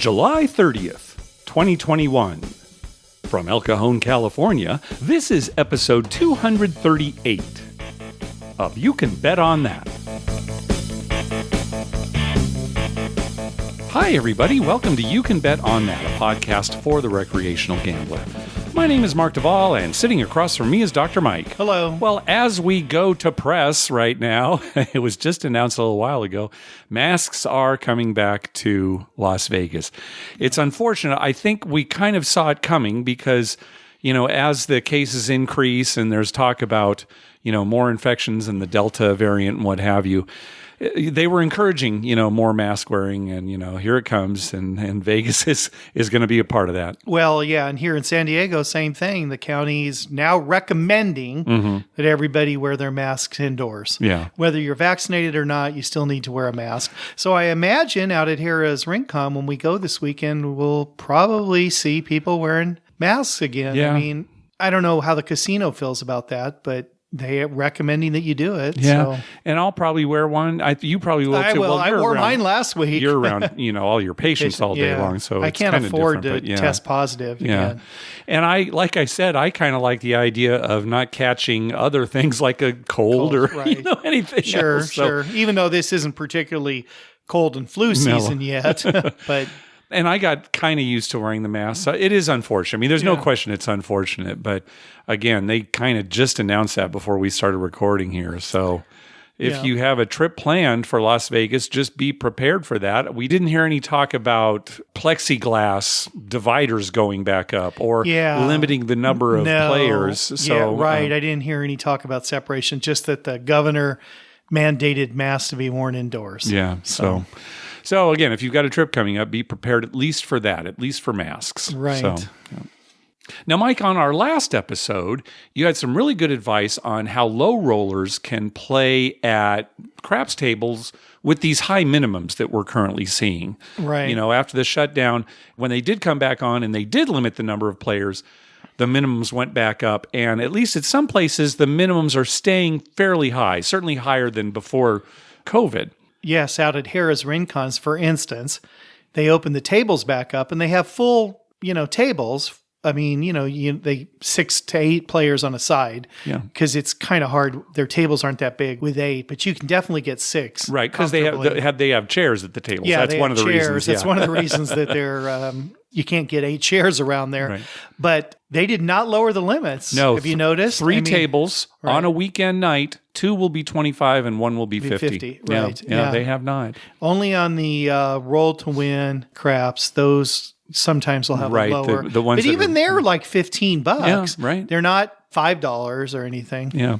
July 30th, 2021. From El Cajon, California, this is episode 238 of You Can Bet On That. Hi, everybody. Welcome to You Can Bet On That, a podcast for the recreational gambler. My name is Mark Duvall, and sitting across from me is Dr. Mike. Hello. Well, as we go to press right now, it was just announced a little while ago, masks are coming back to Las Vegas. It's unfortunate. I think we kind of saw it coming because, you know, as the cases increase and there's talk about, you know, more infections and the Delta variant and what have you, they were encouraging, you know, more mask wearing, and, you know, here it comes, and Vegas is going to be a part of that. Well, yeah, and here in San Diego, same thing. The county is now recommending that everybody wear their masks indoors. Yeah. Whether you're vaccinated or not, you still need to wear a mask. So I imagine out at Harrah's Rincon, when we go this weekend, we'll probably see people wearing masks again. Yeah. I mean, I don't know how the casino feels about that, but they are recommending that you do it. Yeah, so. And I'll probably wear one. You probably will too. Well, I wore mine last week. You're around, you know, all your patients all day long, so I can't afford to test positive again. And like I said, I kind of like the idea of not catching other things like a cold or right. You know, anything. Sure. Even though this isn't particularly cold and flu season yet, but. And I got kind of used to wearing the mask. So it is unfortunate. I mean, there's no question it's unfortunate. But again, they kind of just announced that before we started recording here. So if you have a trip planned for Las Vegas, just be prepared for that. We didn't hear any talk about plexiglass dividers going back up or limiting the number of players. So, I didn't hear any talk about separation, just that the governor mandated masks to be worn indoors. Yeah, So again, if you've got a trip coming up, be prepared at least for that, at least for masks. Right. So, Now, Mike, on our last episode, you had some really good advice on how low rollers can play at craps tables with these high minimums that we're currently seeing. Right. You know, after the shutdown, when they did come back on and they did limit the number of players, the minimums went back up. And at least at some places, the minimums are staying fairly high, certainly higher than before COVID. Yes, out at Harrah's Rincons, for instance, they open the tables back up and they have full, tables. I mean, they 6 to 8 players on a side because it's kind of hard. Their tables aren't that big with 8, but you can definitely get 6. Right, because they have chairs at the tables. Yeah, that's one of the reasons. That's one of the reasons that they're you can't get 8 chairs around there. Right. But they did not lower the limits. No, have you noticed? 3 tables on a weekend night. 2 will be 25 and 1 will be 50. Right? Yeah, they have not. Only on the roll to win craps, those sometimes will have a lower. The ones, but even they're like $15. Yeah, right. They're not $5 or anything. Yeah.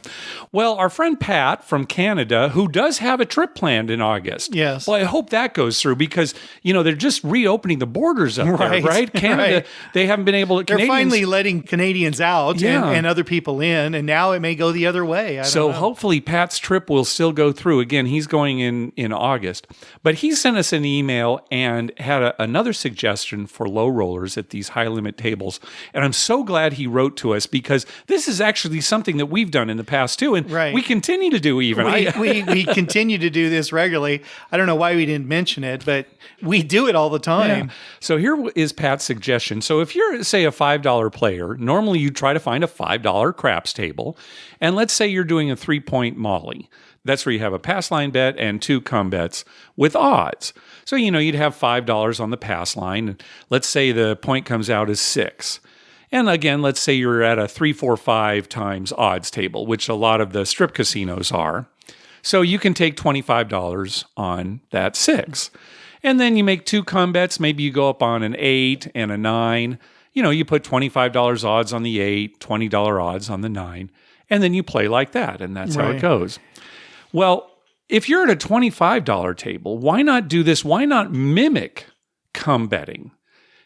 Well, our friend Pat from Canada, who does have a trip planned in August. Yes. Well, I hope that goes through because, they're just reopening the borders up there, right? Canada, they haven't been able to. They're finally letting Canadians out and other people in, and now it may go the other way. I don't know. Hopefully Pat's trip will still go through. Again, he's going in August. But he sent us an email and had another suggestion for low rollers at these high limit tables. And I'm so glad he wrote to us because this is actually something that we've done in the past too, and we continue to do even. We continue to do this regularly. I don't know why we didn't mention it, but we do it all the time. Yeah. So here is Pat's suggestion. So if you're, say, a $5 player, normally you try to find a $5 craps table, and let's say you're doing a 3-point molly. That's where you have a pass line bet and 2 come bets with odds. So, you'd have $5 on the pass line. And let's say the point comes out as 6. And again, let's say you're at a 3, 4, 5 times odds table, which a lot of the strip casinos are. So you can take $25 on that 6. And then you make 2 come bets. Maybe you go up on an 8 and a 9. You put $25 odds on the 8, $20 odds on the 9. And then you play like that. And that's how it goes. Well, if you're at a $25 table, why not do this? Why not mimic come betting?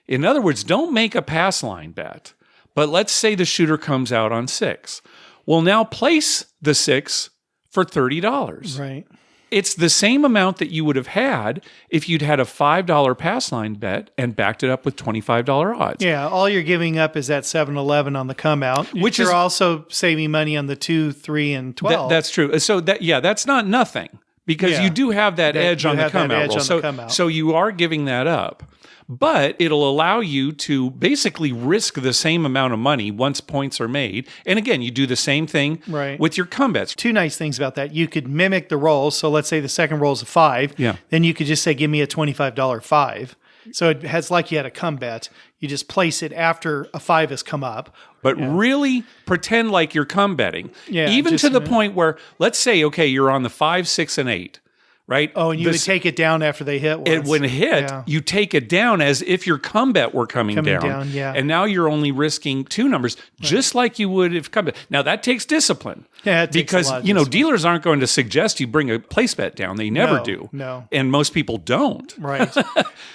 In other words, don't make a pass line bet, but let's say the shooter comes out on 6. Well, now place the 6 for $30. Right. It's the same amount that you would have had if you'd had a $5 pass line bet and backed it up with $25 odds. Yeah, all you're giving up is that 7-11 on the come out, which you're also saving money on the 2, 3, and 12. That's true. So that's not nothing because you do have that edge on the come out. So you are giving that up. But it'll allow you to basically risk the same amount of money once points are made. And again, you do the same thing with your come bets. Two nice things about that. You could mimic the rolls. So let's say the second roll is a 5. Yeah. Then you could just say, give me a $25 5. So it has like you had a come bet. You just place it after a 5 has come up. But really pretend like you're come betting. Yeah, even to the point where, let's say, okay, you're on the 5, 6, and 8. Right? Oh, and you would take it down after they hit once. When it hit, you take it down as if your come bet were coming down. And now you're only risking 2 numbers, just like you would if come bet. Now, that takes discipline. Yeah, it takes because, a lot of discipline. Dealers aren't going to suggest you bring a place bet down. They never do. No. And most people don't. Right.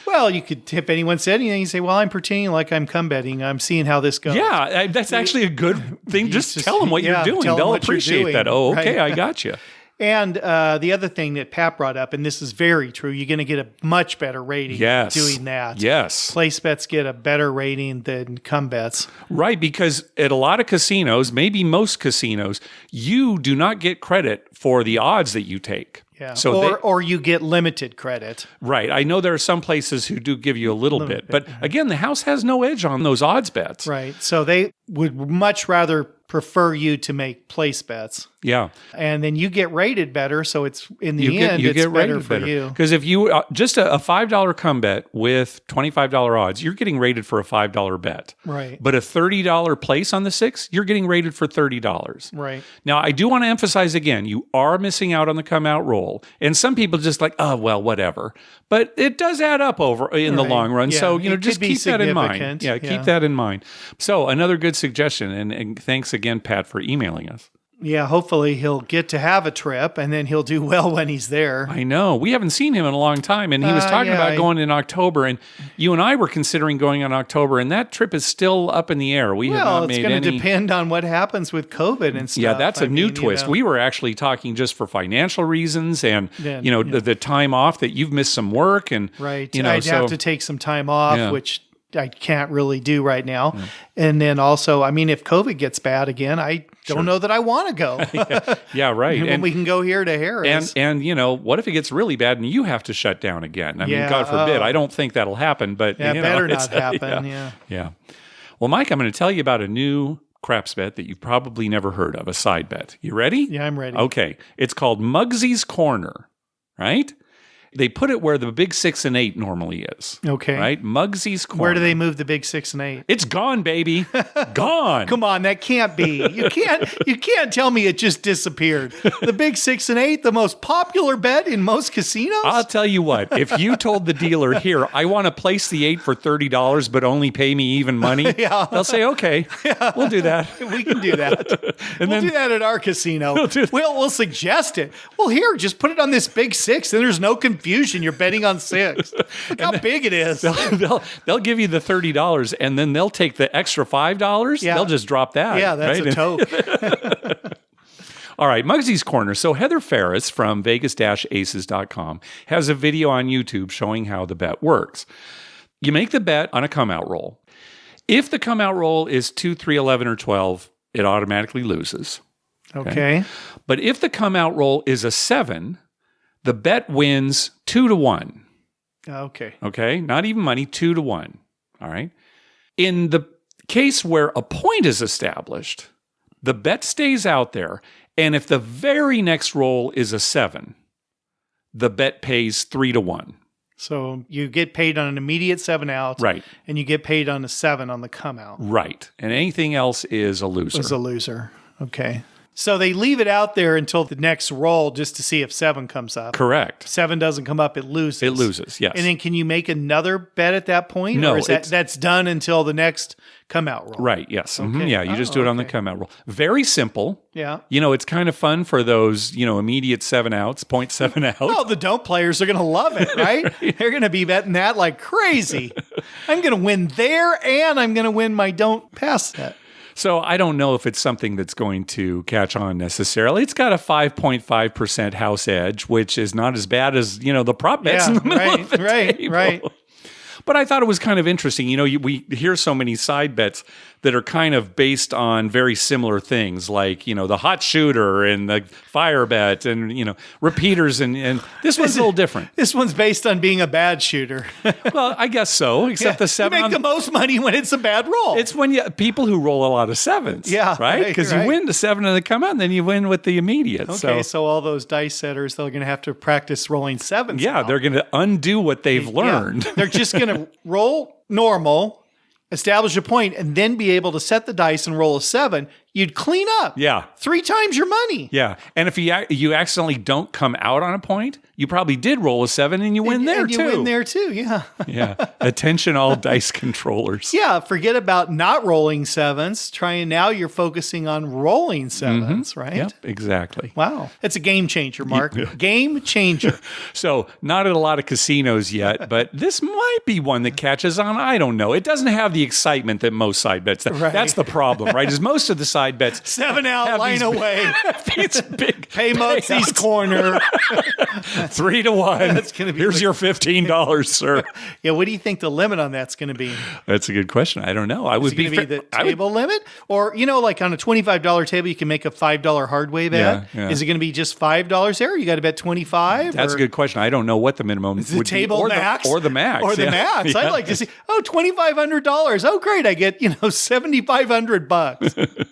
Well, you could, if anyone said anything, you say, well, I'm pretending like I'm come betting. I'm seeing how this goes. Yeah, that's actually a good thing. Just tell them what you're doing. They'll appreciate that. Oh, okay, I got you. And the other thing that Pat brought up, and this is very true, you're going to get a much better rating doing that. Yes. Place bets get a better rating than come bets. Right, because at a lot of casinos, maybe most casinos, you do not get credit for the odds that you take. Yeah. So or you get limited credit. Right. I know there are some places who do give you a little bit. But again, the house has no edge on those odds bets. Right. So they would much rather prefer you to make place bets. Yeah. And then you get rated better. So it's in the end, it's better for you. Because if you just a $5 come bet with $25 odds, you're getting rated for a $5 bet. Right. But a $30 place on the 6, you're getting rated for $30. Right. Now, I do want to emphasize again, you are missing out on the come out roll. And some people just like, oh, well, whatever. But it does add up in the long run. Yeah. So, just keep that in mind. Yeah, keep that in mind. So another good suggestion. And thanks again, Pat, for emailing us. Yeah, hopefully he'll get to have a trip and then he'll do well when he's there. I know. We haven't seen him in a long time. And he was talking about going in October. And you and I were considering going in October. And that trip is still up in the air. We have not made any. It's going to depend on what happens with COVID and stuff. Yeah, that's a new twist. We were actually talking just for financial reasons and, the time off that you've missed some work. And, I'd have to take some time off, which I can't really do right now. Yeah. And then also, if COVID gets bad again, I don't know that I want to go. Yeah, right. And we can go here to Harris. And what if it gets really bad and you have to shut down again? God forbid. I don't think that'll happen, but better not happen. Yeah. Well, Mike, I'm going to tell you about a new craps bet that you've probably never heard of, a side bet. You ready? Yeah, I'm ready. Okay. It's called Muggsy's Corner, right? They put it where the big 6 and 8 normally is. Okay. Right? Muggsy's Corner. Where do they move the big 6 and 8? It's gone, baby. Gone. Come on, that can't be. You can't tell me it just disappeared. The big 6 and 8, the most popular bet in most casinos? I'll tell you what. If you told the dealer, here, I want to place the 8 for $30, but only pay me even money, they'll say, okay, we'll do that. We can do that. We'll do that at our casino. We'll suggest it. Well, here, just put it on this big 6, and there's no confusion. You're betting on 6. Look how big it is. They'll give you the $30, and then they'll take the extra $5. Yeah. They'll just drop that. Yeah, that's a toke. All right, Muggsy's Corner. So Heather Ferris from Vegas-Aces.com has a video on YouTube showing how the bet works. You make the bet on a come-out roll. If the come-out roll is 2, 3, 11, or 12, it automatically loses. Okay. But if the come-out roll is a 7, the bet wins 2-1. Okay. Okay. Not even money, 2-1. All right. In the case where a point is established, the bet stays out there. And if the very next roll is a 7, the bet pays 3-1. So you get paid on an immediate 7 out. Right. And you get paid on a 7 on the come out. Right. And anything else is a loser. Is a loser. Okay. So they leave it out there until the next roll just to see if 7 comes up. Correct. 7 doesn't come up, it loses. It loses, yes. And then can you make another bet at that point? No. Or is that's done until the next come out roll? Right, yes. Okay. Mm-hmm. Yeah, you just do it on the come out roll. Very simple. Yeah. It's kind of fun for those, immediate 7 outs, 0.7 out. Oh, the don't players are going to love it, right? They're going to be betting that like crazy. I'm going to win there and I'm going to win my don't pass set. So I don't know if it's something that's going to catch on necessarily. It's got a 5.5% house edge, which is not as bad as, the prop bets in the middle of the table. Right. But I thought it was kind of interesting. You know, we hear so many side bets that are kind of based on very similar things, like, you know, the hot shooter and the fire bet and, you know, repeaters. And this one's a little different. This one's based on being a bad shooter. Well, I guess so, except the 7 you make the most money when it's a bad roll. It's when people who roll a lot of 7s. Yeah. Right? Because you win the 7 and they come out and then you win with the immediate. Okay, so all those dice setters, they're going to have to practice rolling 7s. Yeah, now. they're going to undo what they've learned. They're just going to roll normal, establish a point, and then be able to set the dice and roll a 7. You'd clean up. Yeah. 3 times your money. Yeah. And if you accidentally don't come out on a point, you probably did roll a 7 and you win there too. You win there too, yeah. Yeah. Attention all dice controllers. Yeah, forget about not rolling 7s. Now you're focusing on rolling 7s, right? Yep, exactly. Wow. It's a game changer, Mark. Game changer. So, not at a lot of casinos yet, but this might be one that catches on. I don't know. It doesn't have the excitement that most side bets. That's the problem, right? Is most of the side bets 7 out, line away. It's big. Pay Muggsy's corner. 3 to 1. That's gonna be Here's your $15, sir. Yeah, what do you think the limit on that's going to be? That's a good question. I don't know. Is it going to be the table limit? Or, you know, like on a $25 table, you can make a $5 hardway bet. Yeah. Is it going to be just $5 there? You got to bet $25? That's a good question. I don't know what the minimum would be. Table max? Or the max. Or the max. I'd like to see, $2,500. Oh, great. I get, $7,500.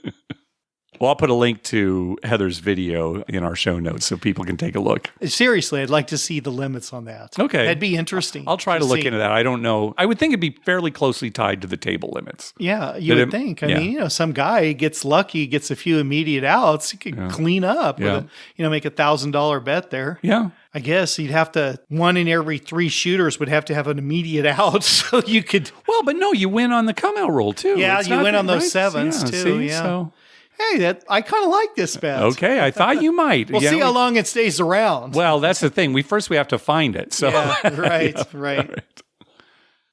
Well, I'll put a link to Heather's video in our show notes so people can take a look. Seriously, I'd like to see the limits on that. Okay. That'd be interesting. I'll try to look into that. I don't know. I would think it'd be fairly closely tied to the table limits. Yeah, you would think. I mean, some guy gets lucky, gets a few immediate outs, he could clean up with make a $1,000 bet there. Yeah. I guess you'd have to, 1 in every 3 shooters would have to have an immediate out so you could. Well, but no, you win on the come out roll too. Yeah, it's you win on those right? 7s too. See? So. Hey, I kind of like this bet. Okay, I thought you might. We'll see how long it stays around. Well, that's the thing. We have to find it. So right.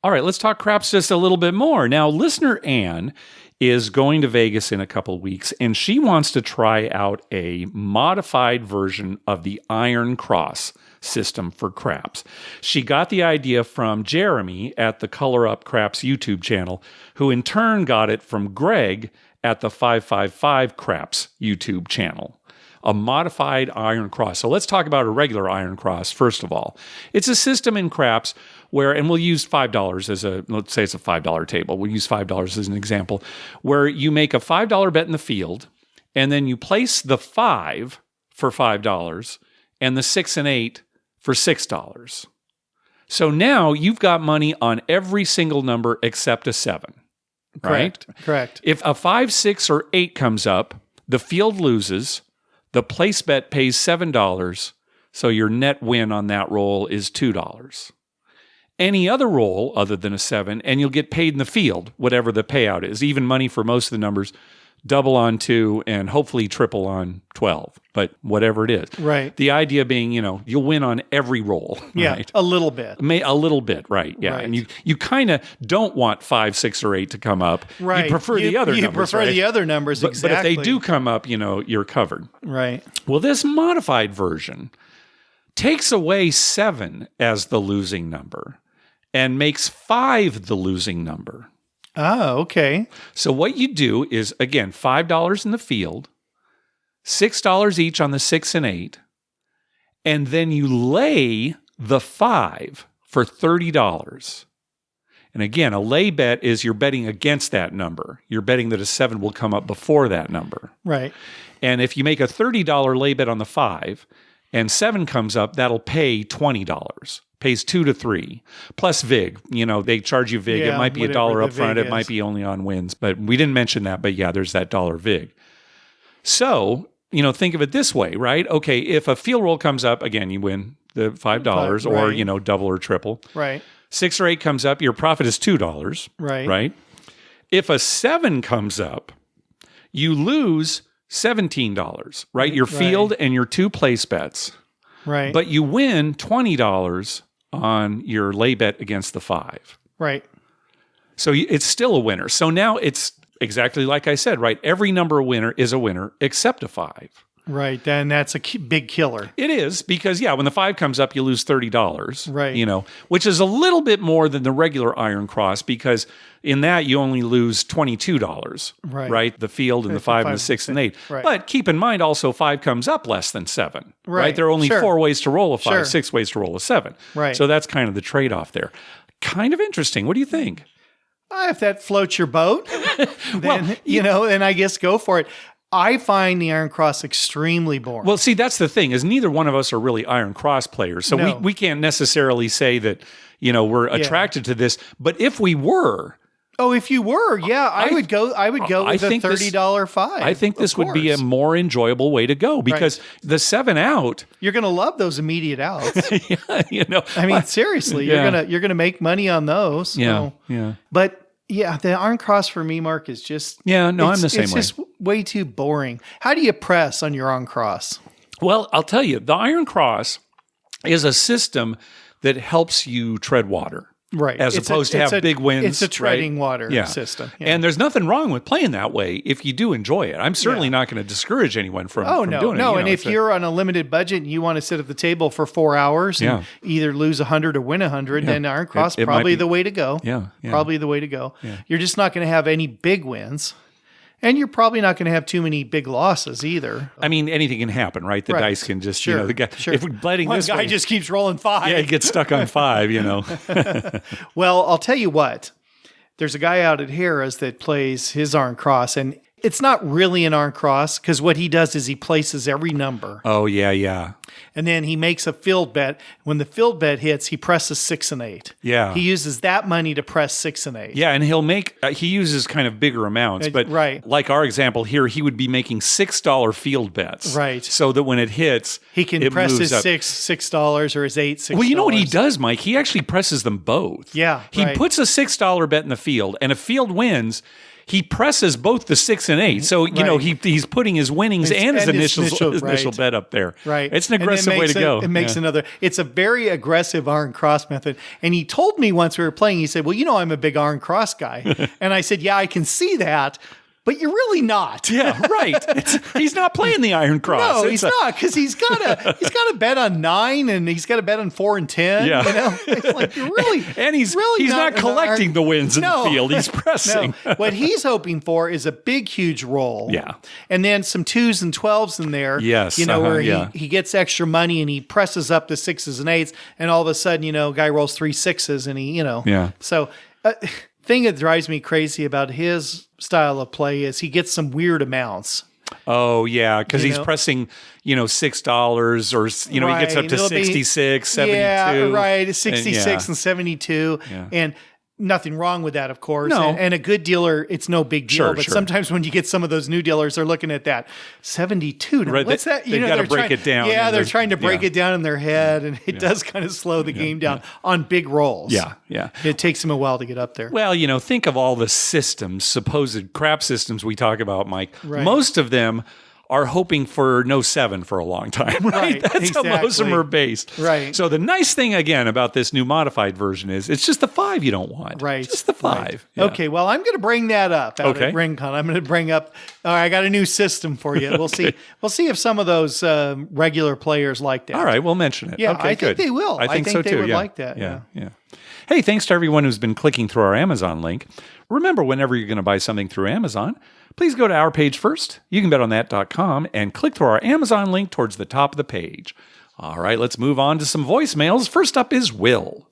All right, let's talk craps just a little bit more. Now, listener Ann is going to Vegas in a couple weeks, and she wants to try out a modified version of the Iron Cross system for craps. She got the idea from Jeremy at the Color Up Craps YouTube channel, who in turn got it from Greg at the 555 Craps YouTube channel. A modified Iron Cross. So let's talk about a regular Iron Cross first of all. It's a system in craps where, and we'll use $5 let's say it's a $5 table. We'll use $5 as an example, where you make a $5 bet in the field, and then you place the 5 for $5 and the 6 and 8 for $6. So now you've got money on every single number except a 7. Right? Correct. If a 5, 6, or 8 comes up, the field loses, the place bet pays $7, so your net win on that roll is $2. Any other roll other than a 7, and you'll get paid in the field, whatever the payout is. Even money for most of the numbers, double on 2 and hopefully triple on 12, but whatever it is. Right. The idea being, you'll win on every roll. Yeah, right? a little bit. A little bit, right. Yeah. Right. And you kind of don't want 5, 6, or 8 to come up. Right. You prefer the other numbers. You prefer the other numbers, exactly. But if they do come up, you're covered. Right. Well, this modified version takes away 7 as the losing number and makes 5 the losing number. Oh, okay. So what you do is, again, $5 in the field, $6 each on the 6 and 8, and then you lay the 5 for $30. And again, a lay bet is you're betting against that number. You're betting that a 7 will come up before that number. Right. And if you make a $30 lay bet on the 5 and 7 comes up, that'll pay $20. Pays 2 to 3 plus VIG. They charge you VIG. It might be $1 up front. It might be only on wins, but we didn't mention that. But yeah, there's that $1 VIG. So, think of it this way, right? Okay, if a field roll comes up, again, you win the $5 or, double or triple. Right. 6 or 8 comes up, your profit is $2. Right. Right. If a 7 comes up, you lose $17, right? Your field and your 2 place bets. Right. But you win $20 on your lay bet against the 5. Right. So it's still a winner. So now it's exactly like I said, right? Every number winner is a winner except a 5. Right. Then that's a big killer. It is because, when the 5 comes up, you lose $30. Right. Which is a little bit more than the regular Iron Cross because in that you only lose $22. Right. The field and the 5 and the 6 and 8. Right. But keep in mind also 5 comes up less than 7. Right. There are only 4 ways to roll a 5, 6 ways to roll a 7. Right. So that's kind of the trade-off there. Kind of interesting. What do you think? If that floats your boat, then, and I guess go for it. I find the Iron Cross extremely boring. Well, see, that's the thing is neither one of us are really Iron Cross players. So we can't necessarily say that, we're attracted to this. But if we were... Oh, if you were, I would go with a $30 5. I think this would be a more enjoyable way to go because the 7 out... You're going to love those immediate outs. I mean, seriously, you're going to make money on those. Yeah, But... Yeah, the Iron Cross for me, Mark, is just... I'm the same way. It's just way too boring. How do you press on your Iron Cross? Well, I'll tell you, the Iron Cross is a system that helps you tread water. Right. As opposed to have big winds. It's a treading water system. Yeah. And there's nothing wrong with playing that way if you do enjoy it. I'm certainly not going to discourage anyone from doing it. No, and if you're on a limited budget and you want to sit at the table for 4 hours and either lose 100 or win 100, then Iron Cross probably the way to go. Yeah. Probably the way to go. Yeah. You're just not going to have any big wins. And you're probably not going to have too many big losses either. I mean, anything can happen, right? The dice can just, the guy, if we're betting One this guy way, just keeps rolling 5. Yeah, he gets stuck on 5, Well, I'll tell you what. There's a guy out at Harrah's that plays his Iron Cross, and it's not really an Iron Cross because what he does is he places every number. Oh, yeah. And then he makes a field bet. When the field bet hits, he presses 6 and 8. Yeah. He uses that money to press 6 and 8. Yeah, and he'll make, he uses kind of bigger amounts. But like our example here, he would be making $6 field bets. Right. So that when it hits, he can press his $6 or his $8. Well, you know what he does, Mike? He actually presses them both. Yeah. He puts a $6 bet in the field, and if field wins, he presses both the 6 and 8. So, he's putting his winnings and his initial bet up there. Right. It's an aggressive way to go. It makes it's a very aggressive Iron Cross method. And he told me once we were playing, he said, well, I'm a big Iron Cross guy. And I said, yeah, I can see that. But you're really not. Yeah, right. He's not playing the Iron Cross. No, he's not, because he's got a bet on 9 and he's got a bet on 4 and 10. Yeah. It's like you're really and he's not collecting the wins in the field. He's pressing. No. What he's hoping for is a big, huge roll. Yeah. And then some 2s and 12s in there. Yes. Where he gets extra money and he presses up the 6s and 8s, and all of a sudden, guy rolls 3 6s and he, Yeah. So thing that drives me crazy about his style of play is he gets some weird amounts. Oh, yeah, because he's pressing, $6 or, he gets up to 66, 72. Yeah, right, 66 and 72. Yeah. And nothing wrong with that, of course. No. And a good dealer, it's no big deal. But sometimes when you get some of those new dealers, they're looking at that 72. Now, right. What's that? They've got to break it down. Yeah, they're trying to break it down in their head, and it does kind of slow the game down on big rolls. Yeah, yeah. It takes them a while to get up there. Well, think of all the systems, supposed crap systems we talk about, Mike. Right. Most of them are hoping for no 7 for a long time, right? That's how most of them are based. Right. So the nice thing, again, about this new modified version is it's just the 5 you don't want. Right. Just the 5. Right. Yeah. Okay, well, I'm going to bring that up out at RingCon. I'm going to bring up, all right, I got a new system for you. We'll see. We'll see if some of those regular players like that. All right, we'll mention it. Yeah, okay, I think they will. I think so they too. would like that. Yeah. Hey, thanks to everyone who's been clicking through our Amazon link. Remember, whenever you're going to buy something through Amazon, please go to our page first. You can bet on that.com and click through our Amazon link towards the top of the page. All right, let's move on to some voicemails. First up is Will.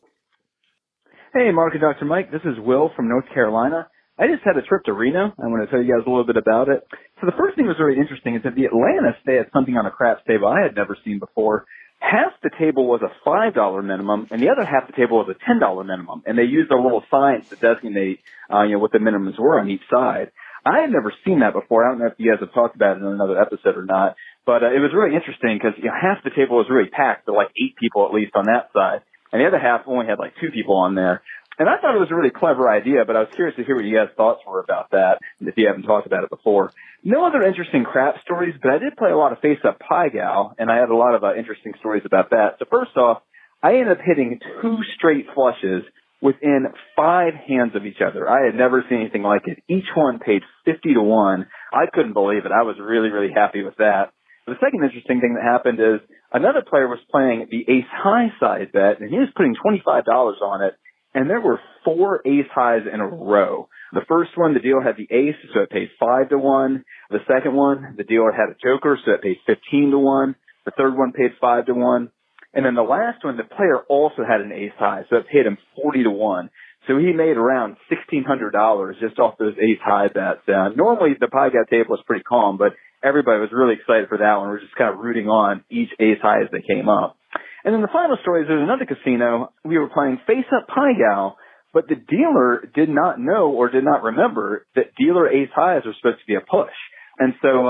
Hey, Mark and Dr. Mike. This is Will from North Carolina. I just had a trip to Reno. I want to tell you guys a little bit about it. So the first thing that was really interesting is that the Atlantis, they had something on a craps table I had never seen before. Half the table was a $5 minimum, and the other half the table was a $10 minimum. And they used a little signs to designate, what the minimums were on each side. I had never seen that before. I don't know if you guys have talked about it in another episode or not, but it was really interesting because half the table was really packed. There were like 8 people at least on that side, and the other half only had like 2 people on there. And I thought it was a really clever idea, but I was curious to hear what you guys' thoughts were about that, if you haven't talked about it before. No other interesting crap stories, but I did play a lot of Face Up Pie Gal, and I had a lot of interesting stories about that. So first off, I ended up hitting 2 straight flushes within 5 hands of each other. I had never seen anything like it. Each one paid 50 to 1. I couldn't believe it. I was really, really happy with that. The second interesting thing that happened is another player was playing the ace high side bet, and he was putting $25 on it, and there were 4 ace highs in a row. The first one, the dealer had the ace, so it paid 5 to 1. The second one, the dealer had a joker, so it paid 15 to 1. The third one paid 5 to 1. And then the last one, the player also had an ace high, so it paid him 40 to 1. So he made around $1,600 just off those ace high bets. Normally the pie guy table was pretty calm, but everybody was really excited for that one. We're just kind of rooting on each ace high as they came up. And then the final story is there's another casino. We were playing face up pie gal, but the dealer did not know or did not remember that dealer ace highs were supposed to be a push. And so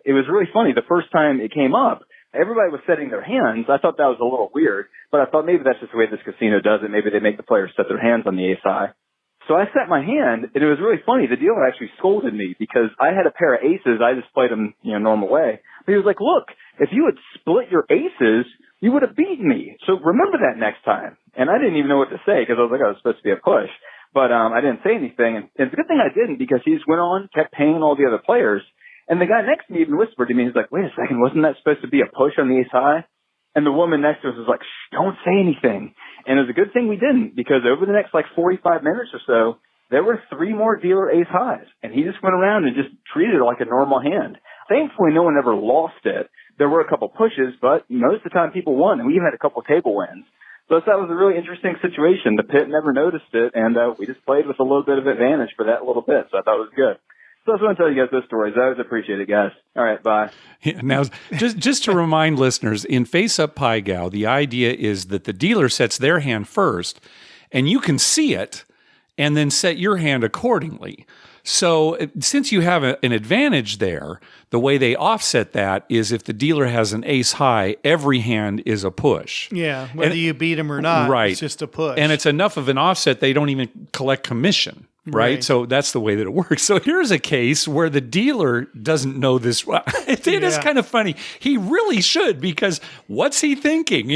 it was really funny. The first time it came up, everybody was setting their hands. I thought that was a little weird, but I thought maybe that's just the way this casino does it. Maybe they make the players set their hands on the ace high. So I set my hand, and it was really funny. The dealer actually scolded me because I had a pair of aces. I just played them, normal way. But he was like, look, if you had split your aces, you would have beaten me. So remember that next time. And I didn't even know what to say because I was like, oh, it was supposed to be a push. But I didn't say anything. And it's a good thing I didn't because he just went on, kept paying all the other players. And the guy next to me even whispered to me, he's like, wait a second, wasn't that supposed to be a push on the ace high? And the woman next to us was like, shh, don't say anything. And it was a good thing we didn't, because over the next 45 minutes or so, there were 3 more dealer ace highs. And he just went around and just treated it like a normal hand. Thankfully, no one ever lost it. There were a couple pushes, but most of the time people won, and we even had a couple table wins. So that was a really interesting situation. The pit never noticed it, and we just played with a little bit of advantage for that little bit. So I thought it was good. So I just want to tell you guys those stories. I always appreciate it, guys. All right, bye. Yeah, now, just to remind listeners, in Face Up Pie Gal, the idea is that the dealer sets their hand first, and you can see it, and then set your hand accordingly. So since you have an advantage there, the way they offset that is if the dealer has an ace high, every hand is a push. Yeah, whether you beat him or not, right. It's just a push. And it's enough of an offset, they don't even collect commission. Right. So that's the way that it works. So here's a case where the dealer doesn't know this. It is kind of funny. He really should, because what's he thinking?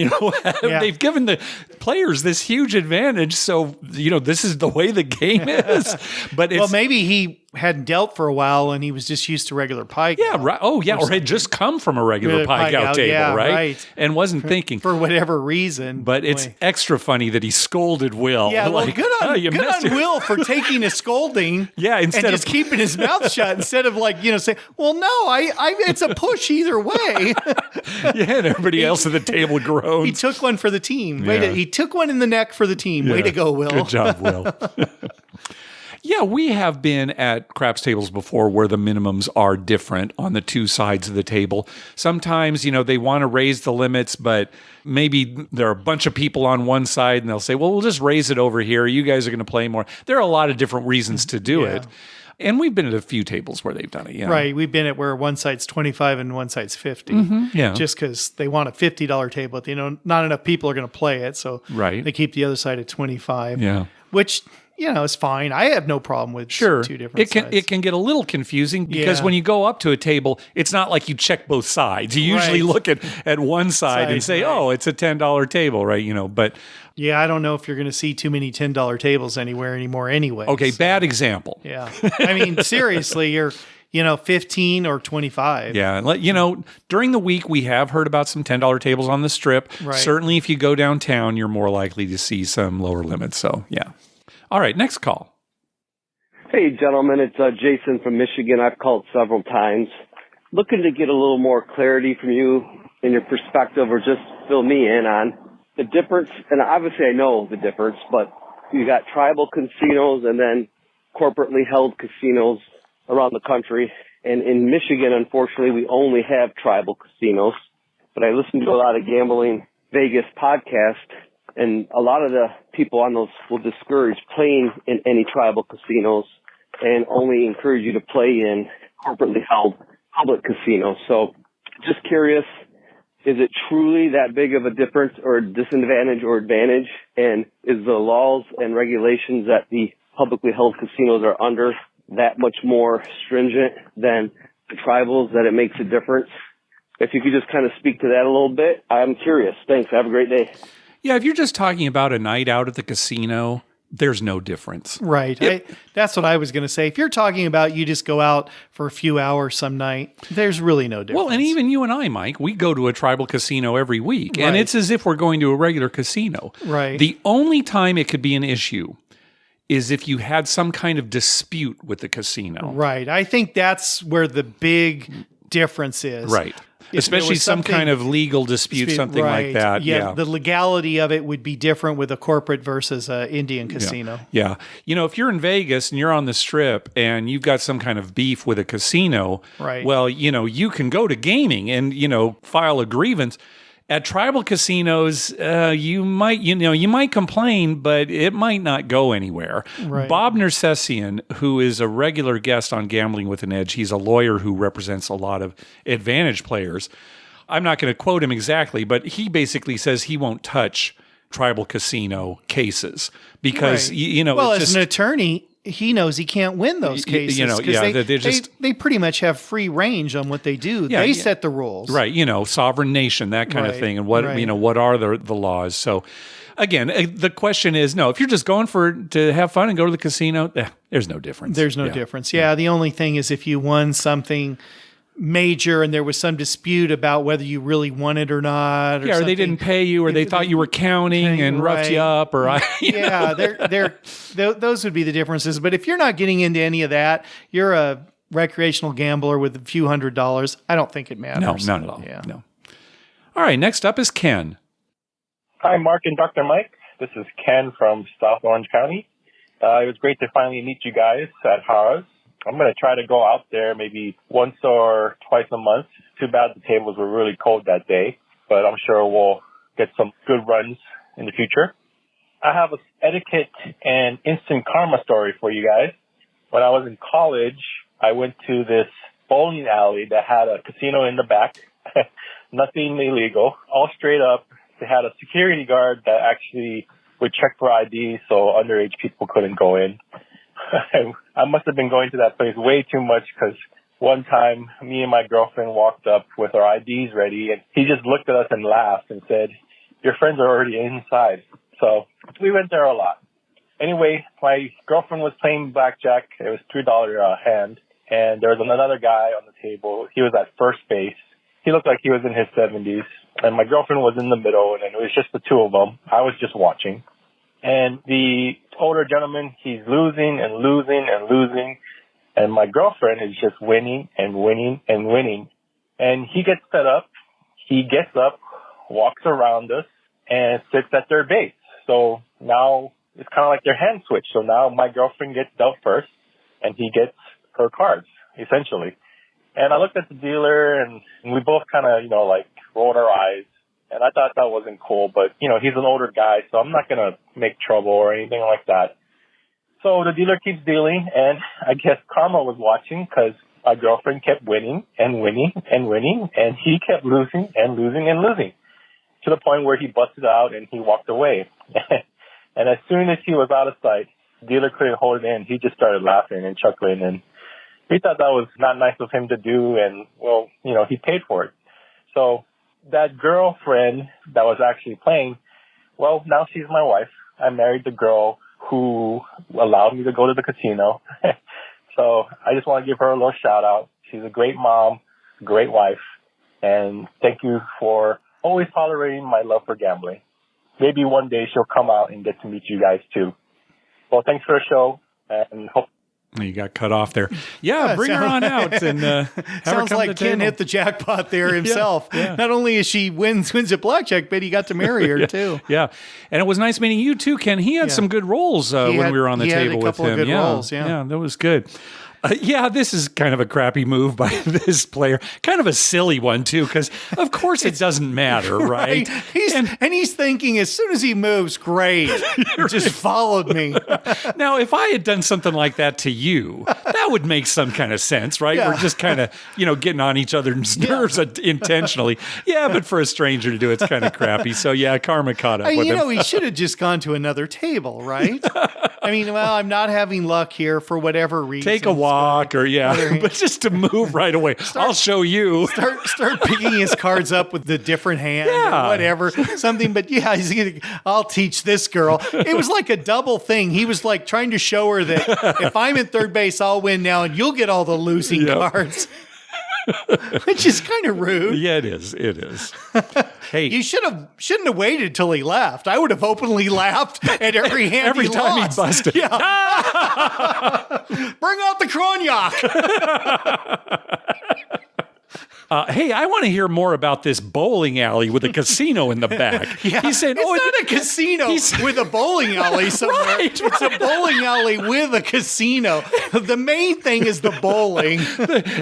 They've given the players this huge advantage. So, this is the way the game is. But maybe he hadn't dealt for a while and he was just used to regular pie gal. Yeah, right. Oh, yeah. Or had just come from a regular pie gal table, right? And wasn't thinking. For whatever reason. But it's extra funny that he scolded Will. Yeah, good on Will for taking a scolding. Yeah, instead of keeping his mouth shut, instead of saying, well, no, it's a push either way. Yeah, and everybody else at the table groans. He took one for the team. He took one in the neck for the team. Yeah. Way to go, Will. Good job, Will. Yeah, we have been at craps tables before where the minimums are different on the two sides of the table. Sometimes, they want to raise the limits, but maybe there are a bunch of people on one side and they'll say, well, we'll just raise it over here. You guys are going to play more. There are a lot of different reasons to do it. And we've been at a few tables where they've done it. Yeah. Right. We've been at where one side's 25 and one side's 50. Mm-hmm. Yeah. Just because they want a $50 table. Not enough people are going to play it. So they keep the other side at 25. Yeah. Which, it's fine. I have no problem with two different sides. It can get a little confusing because when you go up to a table, it's not like you check both sides. You usually look at one side and say, oh, it's a $10 table, right? But yeah, I don't know if you're going to see too many $10 tables anywhere anymore anyway. Okay, bad example. Yeah. I mean, seriously, you're 15 or 25. Yeah. During the week, we have heard about some $10 tables on the strip. Right. Certainly, if you go downtown, you're more likely to see some lower limits. So, yeah. All right, next call. Hey, gentlemen, it's Jason from Michigan. I've called several times. Looking to get a little more clarity from you in your perspective, or just fill me in on the difference. And obviously I know the difference, but you got tribal casinos and then corporately held casinos around the country. And in Michigan, unfortunately, we only have tribal casinos. But I listen to a lot of Gambling Vegas podcasts, and a lot of the people on those will discourage playing in any tribal casinos and only encourage you to play in corporately held public casinos. So just curious, is it truly that big of a difference or disadvantage or advantage? And is the laws and regulations that the publicly held casinos are under that much more stringent than the tribals that it makes a difference? If you could just kind of speak to that a little bit, I'm curious. Thanks. Have a great day. Yeah, if you're just talking about a night out at the casino, there's no difference. Right. That's what I was going to say. If you're talking about you just go out for a few hours some night, there's really no difference. Well, and even you and I, Mike, we go to a tribal casino every week, and Right. it's as if we're going to a regular casino. Right. The only time it could be an issue is if you had some kind of dispute with the casino. Right. I think that's where the big difference is. Right. If there Especially was some something- kind of legal dispute, something like that. Yeah. The legality of it would be different with a corporate versus an Indian casino. Yeah. You know, if you're in Vegas and you're on the strip and you've got some kind of beef with a casino, Right. well, you know, you can go to gaming and, you know, file a grievance. At tribal casinos, you might complain, but it might not go anywhere. Right. Bob Nersessian, who is a regular guest on Gambling with an Edge, he's a lawyer who represents a lot of advantage players. I'm not going to quote him exactly, but he basically says he won't touch tribal casino cases because, Right. you know, well, it's as just, an attorney, he knows he can't win those cases. you know, 'cause yeah, they, they pretty much have free range on what they do. Yeah, they yeah. set the rules. right, you know, sovereign nation, that kind of Right, thing. And what, right. you know, what are the laws? So again, the question is, no, if you're just going to have fun and go to the casino, there's no difference. There's no Yeah. difference. Yeah, the only thing is if you won something major and there was some dispute about whether you really won it or not. Yeah, or they didn't pay you, or they thought you were counting and roughed you up, or yeah, those would be the differences. But if you're not getting into any of that, you're a recreational gambler with a few $100s. I don't think it matters. No, not at all. Yeah. No. All right, next up is Ken. Hi, Mark and Dr. Mike. This is Ken from South Orange County. It was great to finally meet you guys at Harrah's. I'm going to try to go out there maybe once or twice a month. Too bad the tables were really cold that day, but I'm sure we'll get some good runs in the future. I have an etiquette and instant karma story for you guys. When I was in college, I went to this bowling alley that had a casino in the back. Nothing illegal, all straight up. They had a security guard that actually would check for ID so underage people couldn't go in. I must have been going to that place way too much because one time me and my girlfriend walked up with our IDs ready and he just looked at us and laughed and said, "Your friends are already inside." So we went there a lot. Anyway, my girlfriend was playing blackjack. It was $3 a hand. And there was another guy on the table. He was at first base. He looked like he was in his 70s. And my girlfriend was in the middle, and it was just the two of them. I was just watching. And the older gentleman, he's losing and losing and losing. And my girlfriend is just winning and winning and winning. And he gets set up. He gets up, walks around us, and sits at their base. So now it's kind of like their hand switch. So now my girlfriend gets dealt first, and he gets her cards, essentially. And I looked at the dealer, and we both kind of, like rolled our eyes. And I thought that wasn't cool, but, he's an older guy, so I'm not going to make trouble or anything like that. So the dealer keeps dealing, and I guess karma was watching because my girlfriend kept winning and winning and winning, and he kept losing and losing and losing to the point where he busted out and he walked away. And as soon as he was out of sight, the dealer couldn't hold it in. He just started laughing and chuckling, and we thought that was not nice of him to do, and, well, he paid for it. So that girlfriend that was actually playing, well, now she's my wife. I married the girl who allowed me to go to the casino. So I just want to give her a little shout out. She's a great mom, great wife, and thank you for always tolerating my love for gambling. Maybe one day she'll come out and get to meet you guys too. Well, thanks for the show, and hope. You got cut off there. Yeah, bring her on out and have her Sounds come like to the Ken table. hit the jackpot there himself. yeah. Not only is she wins at blackjack, but he got to marry her too. Yeah, and it was nice meeting you too, Ken. He had some good rolls when we were on the he had table a with couple him. of good rolls, yeah. that was good. This is kind of a crappy move by this player. Kind of a silly one too, because of course it doesn't matter, right? He's thinking as soon as he moves, great, just followed me. Now, if I had done something like that to you, that would make some kind of sense, right? Yeah. We're just kind of, getting on each other's nerves intentionally. Yeah, but for a stranger to do it's kind of crappy. So yeah, karma caught up with him. He should have just gone to another table, right? I mean, well, I'm not having luck here for whatever reason. Take a walk but just to move right away. I'll show you. Start picking his cards up with the different hand or whatever, something. But yeah, I'll teach this girl. It was like a double thing. He was like trying to show her that if I'm in third base, I'll win now and you'll get all the losing cards. Which is kind of rude. Yeah, it is. It is. Hey, you shouldn't have waited till he left. I would have openly laughed at every hand every time lost. he busted. Yeah. Bring out the cognac. Hey, I want to hear more about this bowling alley with a casino in the back. He said, it's not a casino with a bowling alley somewhere. Right. It's a bowling alley with a casino. The main thing is the bowling.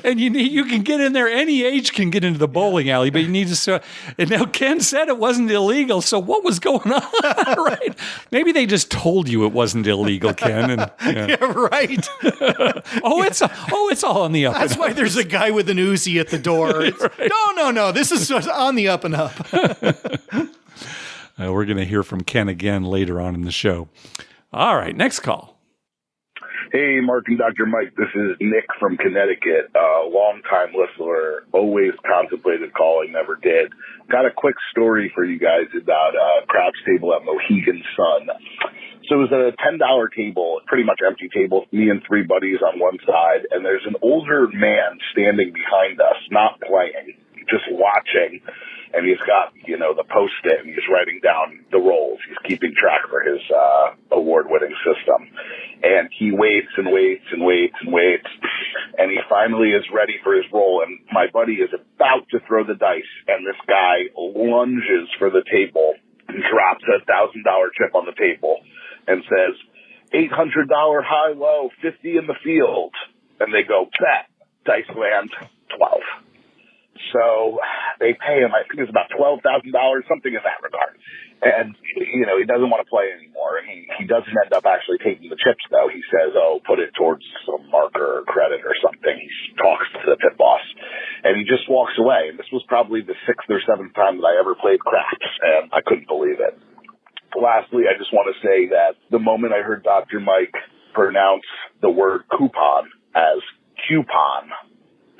And you can get in there. Any age can get into the bowling alley, but you need to. And now Ken said it wasn't illegal. So what was going on? Right? Maybe they just told you it wasn't illegal, Ken. And, right. it's all on the up. That's why there's a guy with an Uzi at the door. Right. No. This is on the up and up. We're going to hear from Ken again later on in the show. All right, next call. Hey, Mark and Dr. Mike. This is Nick from Connecticut. Longtime listener, always contemplated calling, never did. Got a quick story for you guys about craps table at Mohegan Sun. So it was a $10 table, pretty much empty table, me and three buddies on one side, and there's an older man standing behind us, not playing, just watching, and he's got, the Post-it, and he's writing down the rolls. He's keeping track for his award-winning system. And he waits and waits and waits and waits, and he finally is ready for his roll, and my buddy is about to throw the dice, and this guy lunges for the table and drops a $1,000 chip on the table and says, $800 high low, 50 in the field. And they go, bet, dice land, 12. So they pay him, I think it's about $12,000, something in that regard. And, he doesn't want to play anymore. And he doesn't end up actually taking the chips, though. He says, put it towards some marker or credit or something. He talks to the pit boss. And he just walks away. And this was probably the 6th or 7th time that I ever played craps. And I couldn't believe it. Lastly, I just want to say that the moment I heard Dr. Mike pronounce the word coupon as coupon,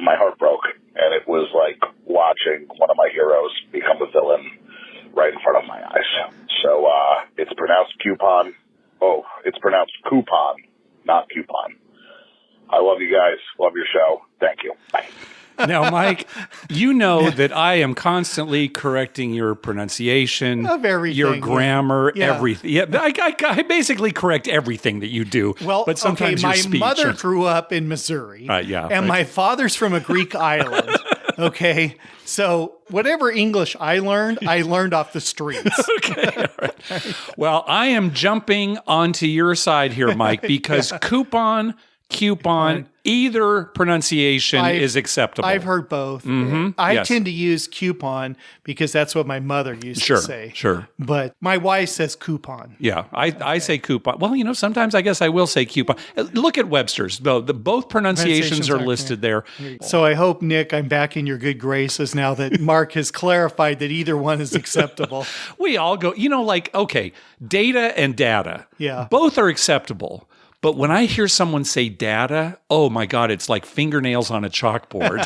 my heart broke. And it was like watching one of my heroes become a villain right in front of my eyes. So it's pronounced coupon. Oh, it's pronounced coupon, not coupon. I love you guys. Love your show. Thank you. Bye. Now, Mike, you know that I am constantly correcting your pronunciation, of everything, your grammar, yeah. everything. Yeah, I basically correct everything that you do. Well, but sometimes my your speech. mother grew up in Missouri, and my father's from a Greek island. Okay, so whatever English I learned off the streets. Okay, all right. Well, I am jumping onto your side here, Mike, because coupon, either pronunciation is acceptable. I've heard both. Mm-hmm. I tend to use coupon because that's what my mother used to say. Sure. But my wife says coupon. Yeah, I say coupon. Well, sometimes I guess I will say coupon. Look at Webster's. Both pronunciations are listed there. So I hope, Nick, I'm back in your good graces now that Mark has clarified that either one is acceptable. We all go, okay, data and data. Yeah. Both are acceptable. But when I hear someone say data, oh my God, it's like fingernails on a chalkboard.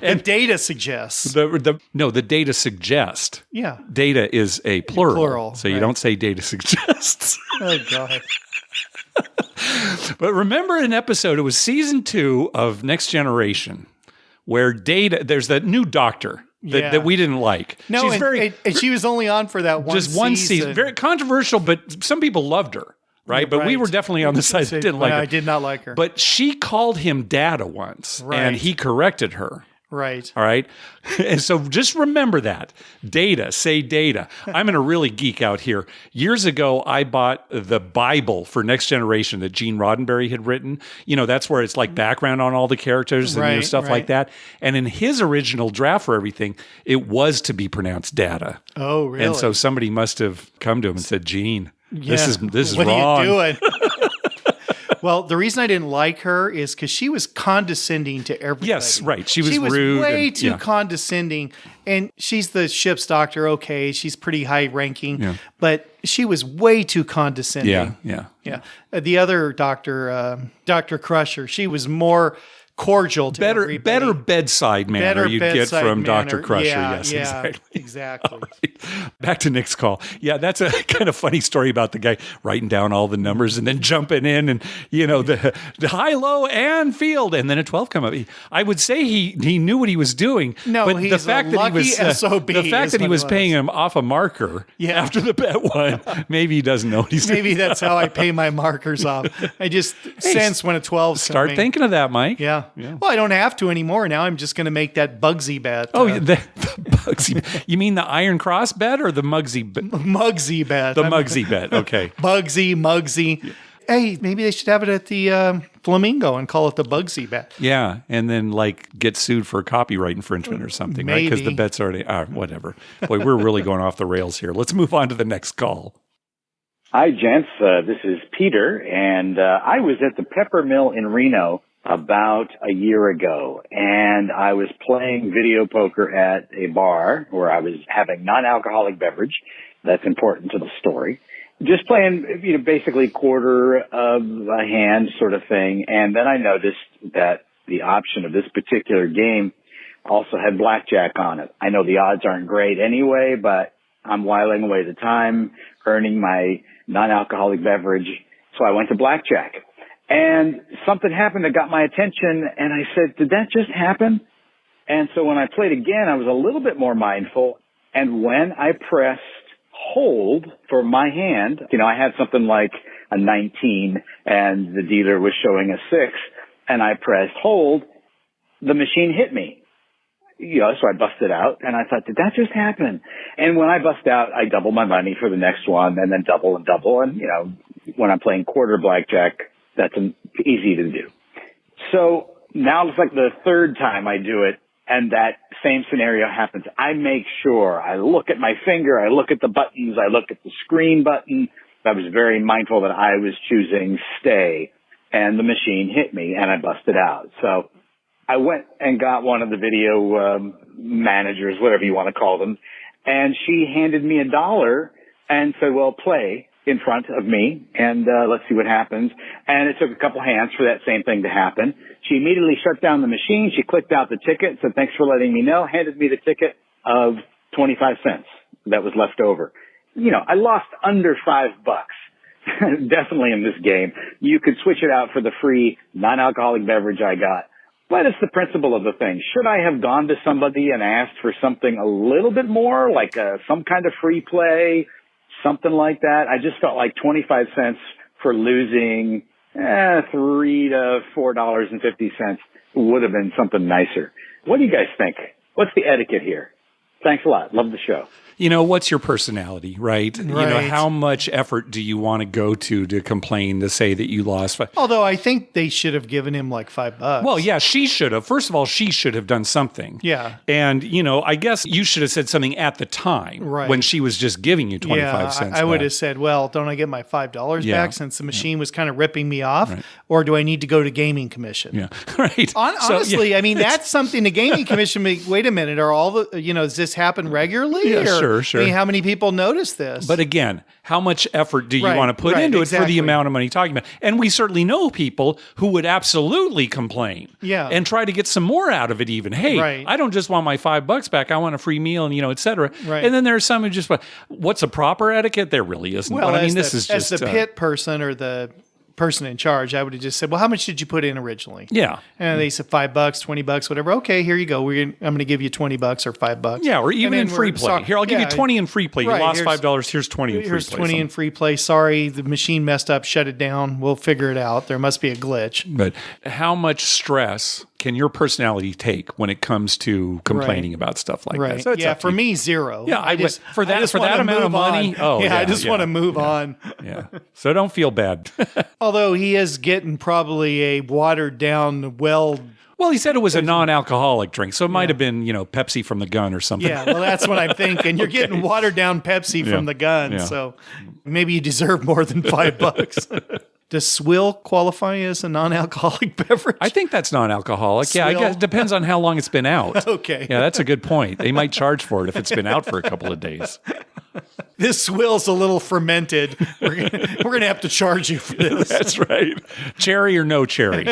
And data suggests. The data suggest. Yeah. Data is a plural. So you don't say data suggests. Oh, God. But remember an episode, it was season 2 of Next Generation, where there's that new doctor that we didn't like. No, and she was only on for that one season. Very controversial, but some people loved her. Right? But we were definitely on the side that didn't like her. I did not like her. But she called him data once, and he corrected her. Right. All right? And so just remember that. Data, say data. I'm going to really geek out here. Years ago, I bought the Bible for Next Generation that Gene Roddenberry had written. That's where it's like background on all the characters and stuff like that. And in his original draft for everything, it was to be pronounced data. Oh, really? And so somebody must have come to him and said, Gene, this is what wrong. What are you doing? Well, the reason I didn't like her is because she was condescending to everybody. Yes, right. She was rude. Way and, too condescending. And she's the ship's doctor. Okay, she's pretty high ranking, but she was way too condescending. Yeah. The other doctor, Dr. Crusher, she was more cordial to everybody. Better bedside manner you'd get from Dr. Crusher. Yes, exactly. Right. Back to Nick's call. Yeah, that's a kind of funny story about the guy writing down all the numbers and then jumping in and, the high, low, and field, and then a 12 come up. I would say he knew what he was doing. No, but he's the fact that he was SOB. The fact that he was paying him off a marker after the bet won, maybe he doesn't know what he's doing. Maybe that's how I pay my markers off. I just sense when a 12's Start coming. thinking of that, Mike. Yeah. Well, I don't have to anymore. Now I'm just going to make that Muggsy bet. Oh, the Muggsy. You mean the Iron Cross bet or the Muggsy bet? Muggsy bet. The Muggsy bet. Okay. Muggsy. Yeah. Hey, maybe they should have it at the Flamingo and call it the Muggsy bet. Yeah, and then get sued for copyright infringement or something, right? Because the bet's already whatever. Boy, we're really going off the rails here. Let's move on to the next call. Hi, gents. This is Peter, and I was at the Pepper Mill in Reno about a year ago, and I was playing video poker at a bar where I was having non-alcoholic beverage. That's important to the story. Just playing, basically quarter of a hand sort of thing. And then I noticed that the option of this particular game also had blackjack on it. I know the odds aren't great anyway, but I'm whiling away the time, earning my non-alcoholic beverage. So I went to blackjack. And something happened that got my attention, and I said, did that just happen? And so when I played again, I was a little bit more mindful. And when I pressed hold for my hand, I had something like a 19, and the dealer was showing a 6, and I pressed hold, the machine hit me. So I busted out, and I thought, did that just happen? And when I bust out, I double my money for the next one, and then double and double. And, when I'm playing quarter blackjack, that's easy to do. So now it's like the third time I do it, and that same scenario happens. I make sure I look at my finger, I look at the buttons, I look at the screen button. I was very mindful that I was choosing stay, and the machine hit me, and I busted out. So I went and got one of the video managers, whatever you want to call them, and she handed me $1 and said, well, play in front of me, and let's see what happens. And it took a couple hands for that same thing to happen. She immediately shut down the machine. She clicked out the ticket, said, thanks for letting me know, handed me the ticket of 25 cents that was left over. I lost under $5. Definitely in this game. You could switch it out for the free non-alcoholic beverage I got. But it's the principle of the thing. Should I have gone to somebody and asked for something a little bit more, like some kind of free play, something like that? I just felt like 25 cents for losing $3 to $4.50 would have been something nicer. What do you guys think? What's the etiquette here? Thanks a lot. Love the show. What's your personality, right? How much effort do you want to go to complain, to say that you lost? Although I think they should have given him like $5. Well, yeah, she should have. First of all, she should have done something. Yeah. And, I guess you should have said something at the time when she was just giving you 25 cents. I would have said, well, don't I get my $5 back since the machine was kind of ripping me off? Right. Or do I need to go to Gaming Commission? Yeah, right. Honestly, I mean, that's something the Gaming Commission, wait a minute, are all the, does this happen regularly? Yeah, sure. I mean, how many people notice this? But again, how much effort do you want to put into it for the amount of money you're talking about? And we certainly know people who would absolutely complain and try to get some more out of it even. Hey, I don't just want my $5 back. I want a free meal and, et cetera. Right. And then there's some who just, what's a proper etiquette? There really isn't. Well, I mean, this is just... As the pit person or the person in charge, I would have just said, well, how much did you put in originally? Yeah. And they said $5, $20, whatever. Okay, here you go. I'm going to give you $20 or $5. Yeah, or even in free play. Here, I'll give you 20 in free play. You lost $5. Here's 20 in free play. Here's 20 in free play. Sorry, the machine messed up. Shut it down. We'll figure it out. There must be a glitch. But how much stress can your personality take when it comes to complaining about stuff like that? So for me, zero. Yeah, for that amount of money. I just want to move on. Yeah. So don't feel bad. Although he is getting probably a watered down, well, he said it was a non-alcoholic drink, so it might have been, Pepsi from the gun or something. Yeah, well, that's what I'm thinking. You're getting watered down Pepsi from the gun, so maybe you deserve more than $5. Does swill qualify as a non-alcoholic beverage? I think that's non-alcoholic. Yeah, I guess it depends on how long it's been out. Okay. Yeah, that's a good point. They might charge for it if it's been out for a couple of days. This swill's a little fermented. We're gonna have to charge you for this. That's right. Cherry or no cherry.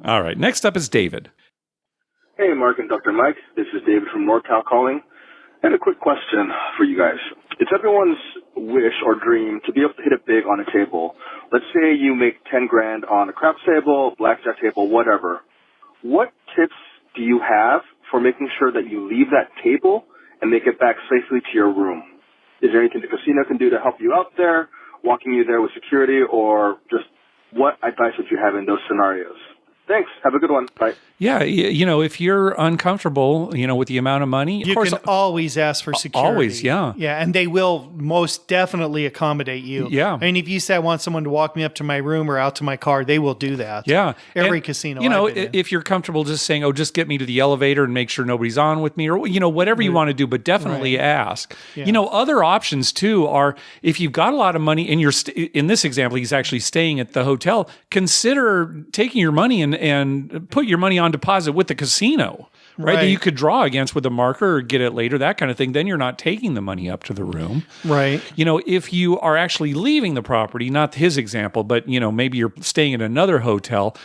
All right. Next up is David. Hey, Mark and Dr. Mike. This is David from NorCal calling. And a quick question for you guys. It's everyone's wish or dream to be able to hit it big on a table. Let's say you make 10 grand on a craps table, blackjack table, whatever. What tips do you have for making sure that you leave that table and make it back safely to your room? Is there anything the casino can do to help you out there, walking you there with security, or just what advice would you have in those scenarios? Thanks. Have a good one. Bye. Yeah, if you're uncomfortable, with the amount of money, of You course, can always ask for security. always, yeah. Yeah, and they will most definitely accommodate you. Yeah. I mean, if you say I want someone to walk me up to my room or out to my car, they will do that. Yeah. Every And, casino I've been in. if you're comfortable just saying, just get me to the elevator and make sure nobody's on with me, or, whatever you want to do, but definitely ask. Yeah. Other options too are if you've got a lot of money and you're, in this example, he's actually staying at the hotel, consider taking your money and put your money on deposit with the casino. Right, that you could draw against with a marker or get it later, that kind of thing. Then you're not taking the money up to the room. Right. If you are actually leaving the property, not his example, but, maybe you're staying at another hotel.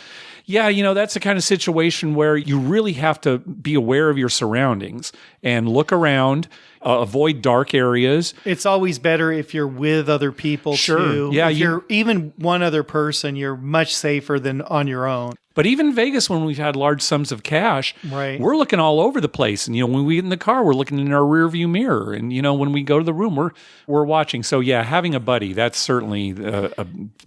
Yeah, that's the kind of situation where you really have to be aware of your surroundings and look around, avoid dark areas. It's always better if you're with other people too. Yeah, if you're even one other person, you're much safer than on your own. But even Vegas, when we've had large sums of cash, we're looking all over the place. And, when we get in the car, we're looking in our rear view mirror. And, when we go to the room, we're watching. So, yeah, having a buddy, that's certainly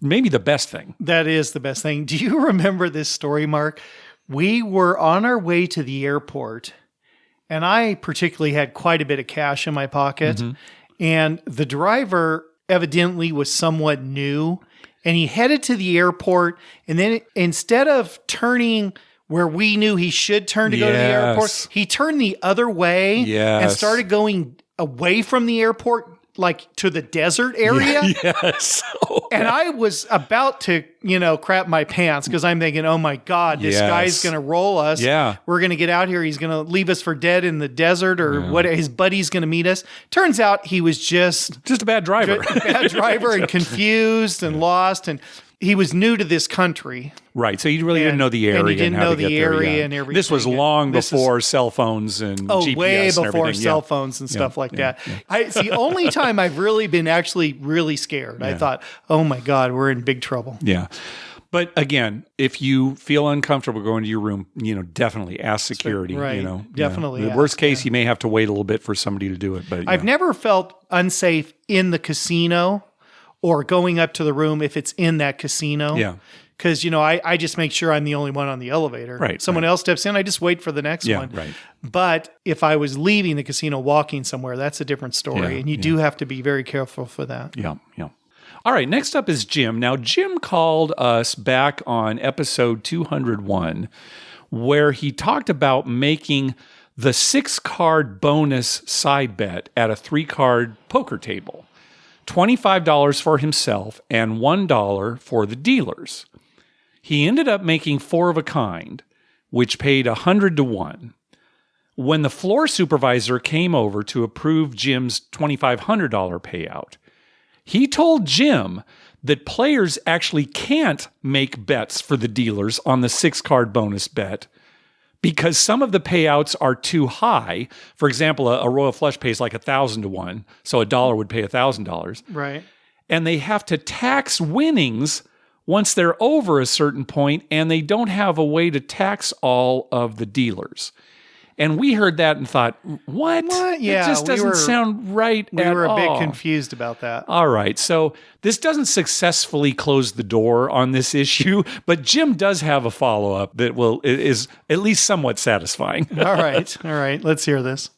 maybe the best thing. That is the best thing. Do you remember this story, Mark? We were on our way to the airport, and I particularly had quite a bit of cash in my pocket. Mm-hmm. And the driver evidently was somewhat new. And he headed to the airport, and then instead of turning where we knew he should turn to go to the airport, he turned the other way and started going away from the airport, like to the desert area. Yes. And I was about to, crap my pants because I'm thinking, oh my God, this guy's going to roll us. Yeah. We're going to get out here. He's going to leave us for dead in the desert, or what? His buddy's going to meet us. Turns out he was just a bad driver. And confused and lost. And he was new to this country. Right. So you really didn't know the area. And he didn't how know to get the there, area and everything. This was long before cell phones and GPS way and before everything. cell phones and stuff like that. It's the only time I've really been actually really scared. I thought, oh my God, we're in big trouble. Yeah. But again, if you feel uncomfortable going to your room, definitely ask security. Right. Definitely. The worst case, you may have to wait a little bit for somebody to do it. But I've never felt unsafe in the casino or going up to the room if it's in that casino. Yeah. Because, I just make sure I'm the only one on the elevator. Right. Someone else steps in, I just wait for the next one. Right. But if I was leaving the casino walking somewhere, that's a different story. And you do have to be very careful for that. Yeah. All right, next up is Jim. Now, Jim called us back on episode 201, where he talked about making the 6-card bonus side bet at a 3-card poker table. $25 for himself and $1 for the dealers. He ended up making 4 of a kind, which paid 100 to 1. When the floor supervisor came over to approve Jim's $2,500 payout, he told Jim that players actually can't make bets for the dealers on the 6-card bonus bet because some of the payouts are too high. For example, a royal flush pays like 1,000 to 1, so a dollar would pay $1,000. Right. And they have to tax winnings once they're over a certain point, and they don't have a way to tax all of the dealers. And we heard that and thought, what? Yeah, it just doesn't sound right at all. We were a bit confused about that. All right. So this doesn't successfully close the door on this issue, but Jim does have a follow-up that is at least somewhat satisfying. All right. Let's hear this.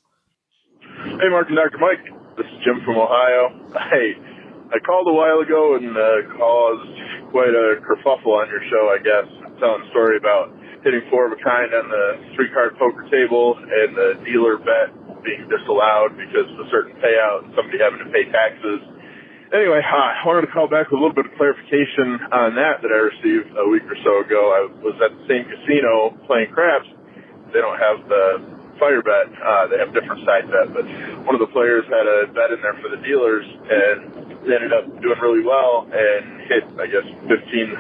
Hey, Mark and Dr. Mike. This is Jim from Ohio. I called a while ago and caused quite a kerfuffle on your show, I guess. I'm telling a story about hitting 4 of a kind on the 3-card poker table and the dealer bet being disallowed because of a certain payout and somebody having to pay taxes. Anyway, I wanted to call back with a little bit of clarification on that I received a week or so ago. I was at the same casino playing craps. They don't have the fire bet. They have different side bet, but one of the players had a bet in there for the dealers, and they ended up doing really well and hit, I guess, 1,500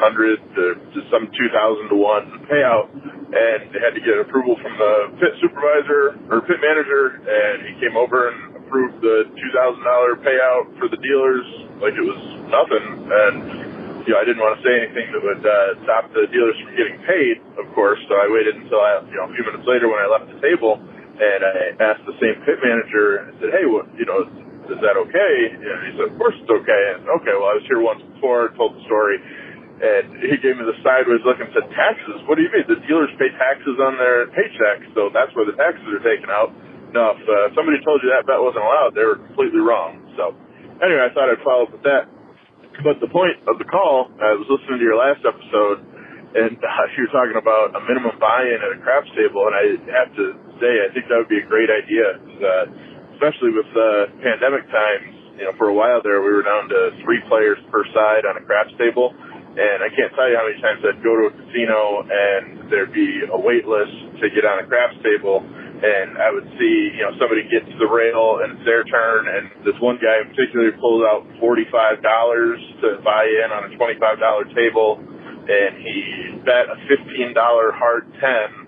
to some 2,000 to 1 payout, and they had to get approval from the pit supervisor or pit manager, and he came over and approved the $2,000 payout for the dealers like it was nothing. And I didn't want to say anything that would stop the dealers from getting paid, of course. So I waited until a few minutes later when I left the table, and I asked the same pit manager and said, "Hey, is that okay?" And he said, "Of course it's okay." And okay, well, I was here once before, told the story, and he gave me the sideways look and said, "Taxes? What do you mean? The dealers pay taxes on their paychecks, so that's where the taxes are taken out. No, if somebody told you that bet wasn't allowed, they were completely wrong." So anyway, I thought I'd follow up with that. But the point of the call, I was listening to your last episode, and you were talking about a minimum buy-in at a craps table, and I have to say, I think that would be a great idea, especially with pandemic times. For a while there, we were down to 3 players per side on a craps table, and I can't tell you how many times I'd go to a casino and there'd be a wait list to get on a craps table, and I would see, somebody get to the rail and it's their turn, and this one guy in particular pulled out $45 to buy in on a $25 table, and he bet a $15 hard 10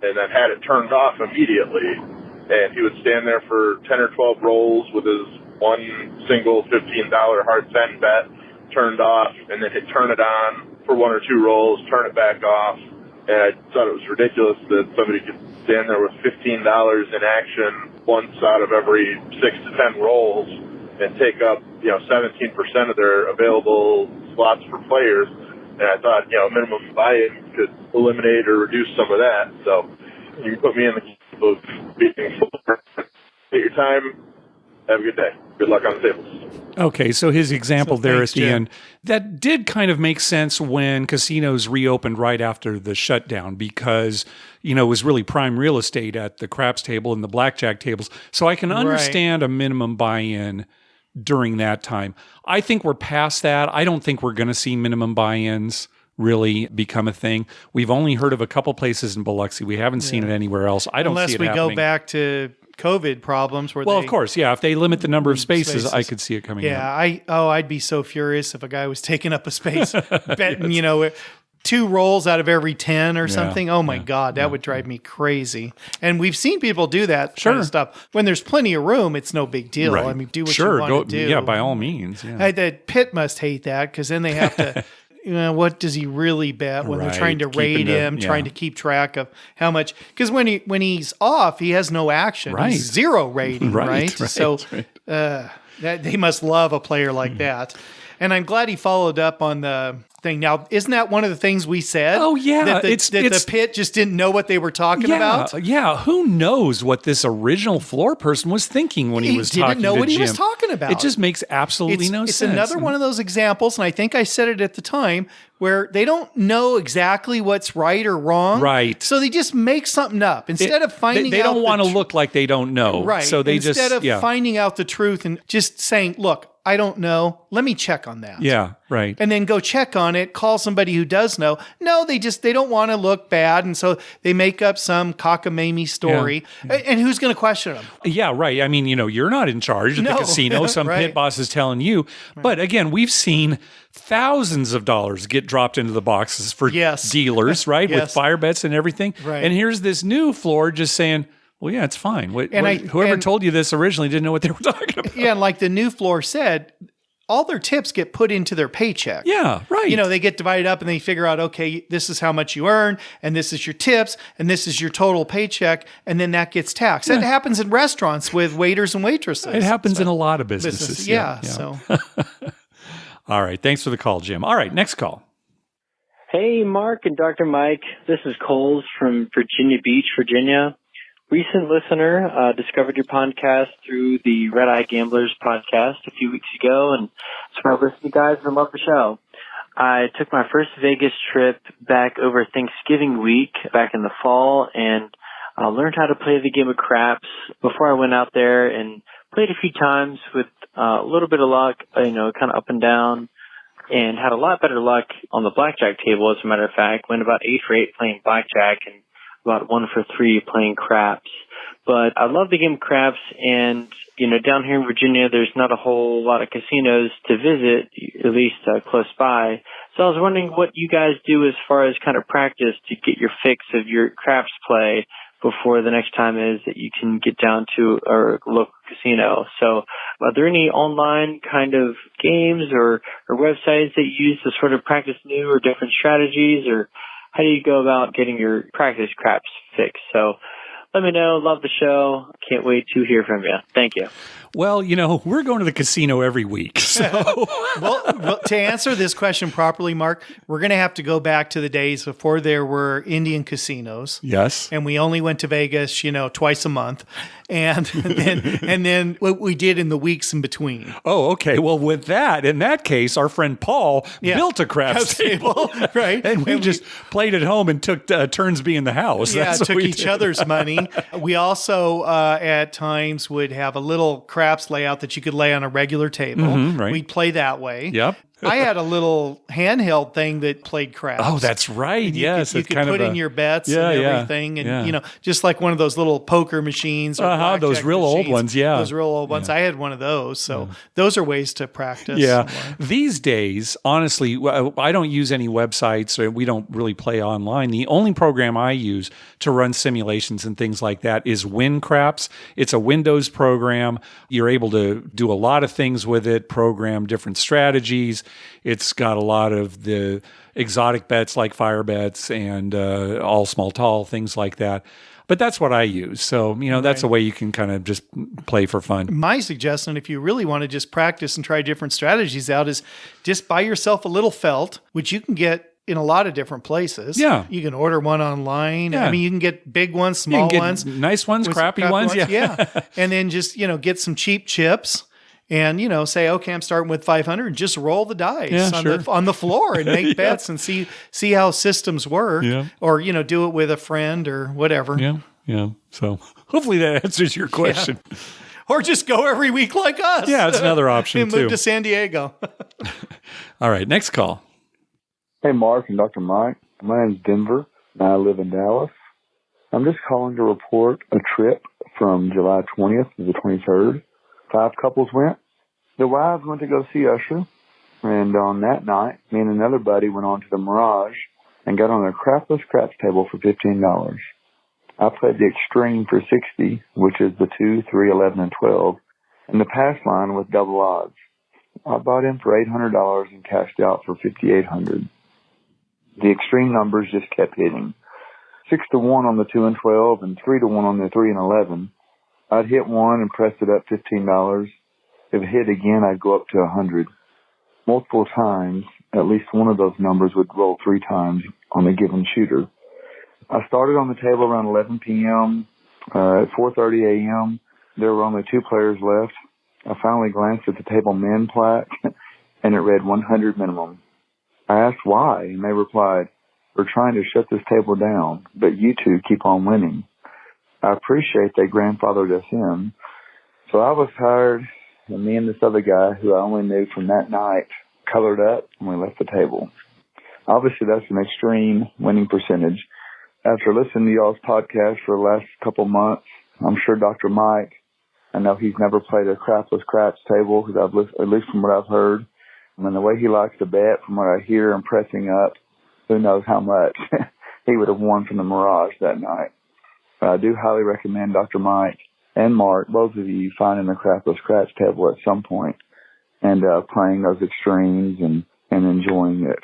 and then had it turned off immediately, and he would stand there for 10 or 12 rolls with his one single $15 hard 10 bet turned off, and then he'd turn it on for 1 or 2 rolls, turn it back off. And I thought it was ridiculous that somebody could stand there with $15 in action once out of every 6 to 10 rolls and take up, 17% of their available slots for players. And I thought, minimum buy-in could eliminate or reduce some of that. So you can put me in the camp of being full. Take your time. Have a good day. Good luck on the tables. Okay, so his example there thanks, at the Jim. end, that did kind of make sense when casinos reopened right after the shutdown because, it was really prime real estate at the craps table and the blackjack tables. So I can understand a minimum buy-in during that time. I think we're past that. I don't think we're going to see minimum buy-ins really become a thing. We've only heard of a couple places in Biloxi. We haven't seen it anywhere else. I don't see it happening. Unless we go back to COVID problems where of course, yeah. If they limit the number of spaces, I could see it coming Yeah, out. I'd be so furious if a guy was taking up a space, betting, 2 rolls out of every 10 or something. Oh my God, that would drive me crazy. And we've seen people do that kind of stuff. When there's plenty of room, it's no big deal. Right. I mean, do what you want to do. Yeah, by all means. Yeah. The pit must hate that because then they have to. What does he really bet when they're trying to rate him, trying to keep track of how much? Because when he's off, he has no action. Right. He's 0 rating, right? So right. That they must love a player like that. And I'm glad he followed up on the thing. Now, isn't that one of the things we said? Oh, yeah. That the pit just didn't know what they were talking about? Yeah. Who knows what this original floor person was thinking when he was talking to Jim? He didn't know what he was talking about. It just makes absolutely no sense. It's another one of those examples, and I think I said it at the time, where they don't know exactly what's right or wrong. Right. So they just make something up. Instead of finding out they don't want to look like they don't know. Right. So they Instead of finding out the truth and just saying, look, I don't know. Let me check on that. Yeah, right. And then go check on it, call somebody who does know. No, they don't want to look bad. And so they make up some cockamamie story. Yeah. And who's going to question them? Yeah, right. I mean, you're not in charge of the casino. Some pit boss is telling you. Right. But again, we've seen thousands of dollars get dropped into the boxes for dealers, right? With fire bets and everything. Right. And here's this new floor just saying, well, yeah, it's fine. Whoever told you this originally didn't know what they were talking about. Yeah, and like the new floor said, all their tips get put into their paycheck. Yeah, right. They get divided up and they figure out, okay, this is how much you earn, and this is your tips, and this is your total paycheck, and then that gets taxed. That happens in restaurants with waiters and waitresses. It happens in a lot of businesses. Yeah. So. All right. Thanks for the call, Jim. All right, next call. Hey, Mark and Dr. Mike. This is Coles from Virginia Beach, Virginia. Recent listener, discovered your podcast through the Red Eye Gamblers podcast a few weeks ago, and so I listened to you guys and love the show. I took my first Vegas trip back over Thanksgiving week back in the fall and learned how to play the game of craps before I went out there and Played a few times with a little bit of luck, kind of up and down, and had a lot better luck on the blackjack table, as a matter of fact. Went about 8 for 8 playing blackjack and about 1 for 3 playing craps. But I love the game of craps, and, down here in Virginia, there's not a whole lot of casinos to visit, at least close by. So I was wondering what you guys do as far as kind of practice to get your fix of your craps play before the next time is that you can get down to our local casino. So are there any online kind of games or websites that you use to sort of practice new or different strategies, or how do you go about getting your practice craps fixed? So let me know. Love the show. Can't wait to hear from you. Thank you. Well, we're going to the casino every week. So, well, to answer this question properly, Mark, we're going to have to go back to the days before there were Indian casinos. Yes. And we only went to Vegas, twice a month. And then what we did in the weeks in between. Oh, okay. Well, in that case, our friend Paul built a craps table. Right. And we just played at home and took turns being the house. Yeah, That's took each other's money. We also, at times, would have a little craps layout that you could lay on a regular table. Right. We'd play that way. Yep. I had a little handheld thing that played craps. Oh, that's right. Yes. You could put in your bets and everything. And, just like one of those little poker machines. Or those real old ones. Yeah. Those real old ones. I had one of those. So those are ways to practice. Yeah. These days, honestly, I don't use any websites, or we don't really play online. The only program I use to run simulations and things like that is WinCraps. It's a Windows program. You're able to do a lot of things with it, program different strategies. It's got a lot of the exotic bets like fire bets and all small tall, things like that. But that's what I use. So, that's a way you can kind of just play for fun. My suggestion, if you really want to just practice and try different strategies out, is just buy yourself a little felt, which you can get in a lot of different places. Yeah. You can order one online. Yeah. I mean, you can get big ones, small ones. Nice ones, crappy ones. Yeah. And then just, get some cheap chips. And, say, okay, I'm starting with 500 and just roll the dice on the floor and make bets and see how systems work. Yeah. Or, do it with a friend or whatever. Yeah. Yeah. So hopefully that answers your question. Yeah. Or just go every week like us. Yeah, it's another option and too. Move to San Diego. All right, next call. Hey, Mark and Dr. Mike. My name's Denver, and I live in Dallas. I'm just calling to report a trip from July 20th to the 23rd. 5 couples went. The wives went to go see Usher, and on that night, me and another buddy went on to the Mirage and got on a Crapless Craps table for $15. I played the Extreme for 60, which is the 2, 3, 11, and 12, and the pass line with double odds. I bought in for $800 and cashed out for $5,800. The extreme numbers just kept hitting. 6-1 on the 2 and 12, and 3-1 on the 3 and 11. I'd hit one and pressed it up $15. If it hit again, I'd go up to 100. Multiple times, at least one of those numbers would roll 3 times on a given shooter. I started on the table around 11 p.m. At 4:30 a.m., there were only 2 players left. I finally glanced at the table min plaque, and it read 100 minimum. I asked why, and they replied, "We're trying to shut this table down, but you two keep on winning." I appreciate they grandfathered us in. So I was tired, and me and this other guy, who I only knew from that night, colored up, and we left the table. Obviously, that's an extreme winning percentage. After listening to y'all's podcast for the last couple months, I'm sure Dr. Mike, I know he's never played a Crapless Craps table, because at least from what I've heard, and the way he likes to bet, from what I hear and pressing up, who knows how much he would have won from the Mirage that night. But I do highly recommend Dr. Mike and Mark, both of you, finding the Crapless Craps table at some point and playing those extremes and enjoying it.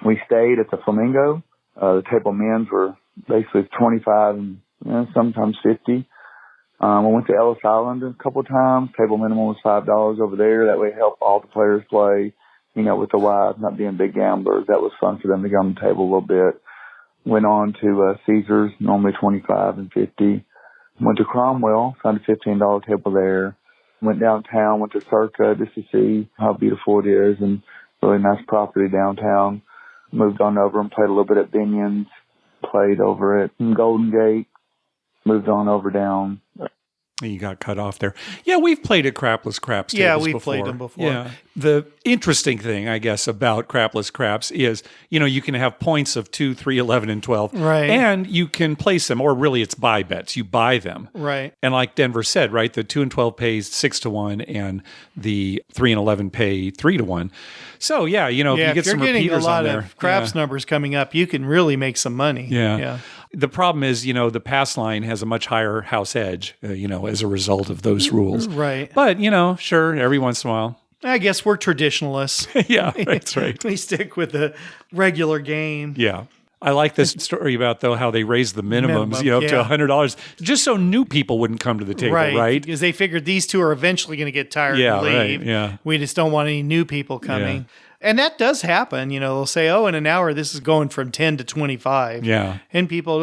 We stayed at the Flamingo. The table men's were basically 25 and sometimes 50. I went to Ellis Island a couple of times. Table minimum was $5 over there. That way help all the players play, with the wives not being big gamblers. That was fun for them to get on the table a little bit. Went on to Caesars, normally 25 and 50. Went to Cromwell, found a $15 table there. Went downtown, went to Circa just to see how beautiful it is and really nice property downtown. Moved on over and played a little bit at Binion's. Played over at Golden Gate. Moved on over down You got cut off there. Yeah, we've played at Crapless Craps tables Yeah, we've before. played them before. Yeah. The interesting thing, I guess, about Crapless Craps is, you can have points of 2, 3, 11, and 12. Right. And you can place them, or really it's buy bets. You buy them. Right. And like Denver said, right, the 2 and 12 pays 6 to 1, and the 3 and 11 pay 3 to 1. So, yeah, if you get if you're some getting a repeaters lot on there. of craps numbers coming up, you can really make some money. Yeah. The problem is, the pass line has a much higher house edge, as a result of those rules. Right. But, sure, every once in a while. I guess we're traditionalists. Yeah, that's right. We stick with the regular game. Yeah. I like this story about, though, how they raised the minimums, Minimum, up to $100, just so new people wouldn't come to the table, right? Because they figured these two are eventually going to get tired and leave. Right, yeah. We just don't want any new people coming. And that does happen. They'll say, in an hour, this is going from 10 to 25. Yeah. And people,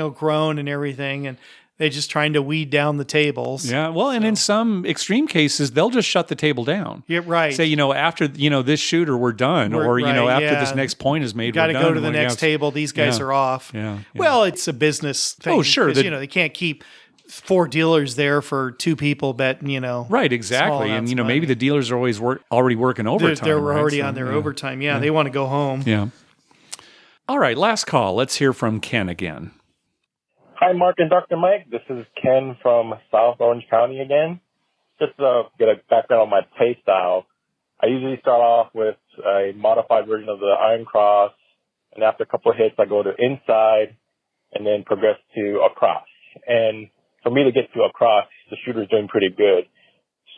groan and everything. And they're just trying to weed down the tables. Yeah. Well, and in some extreme cases, they'll just shut the table down. Yeah, right. Say, after, this shooter, we're done. After this next point is made, got to we're go done. to the next table. These guys are off. Yeah. Well, it's a business thing. Oh, sure. Because, they can't keep 4 dealers there for 2 people bet, Right, exactly. And, maybe the dealers are always already working overtime. They're already on their overtime. Yeah, they want to go home. Yeah. All right, last call. Let's hear from Ken again. Hi, Mark and Dr. Mike. This is Ken from South Orange County again. Just to get a background on my play style, I usually start off with a modified version of the Iron Cross, and after a couple of hits, I go to inside and then progress to across. And for me to get to across, the shooter's doing pretty good.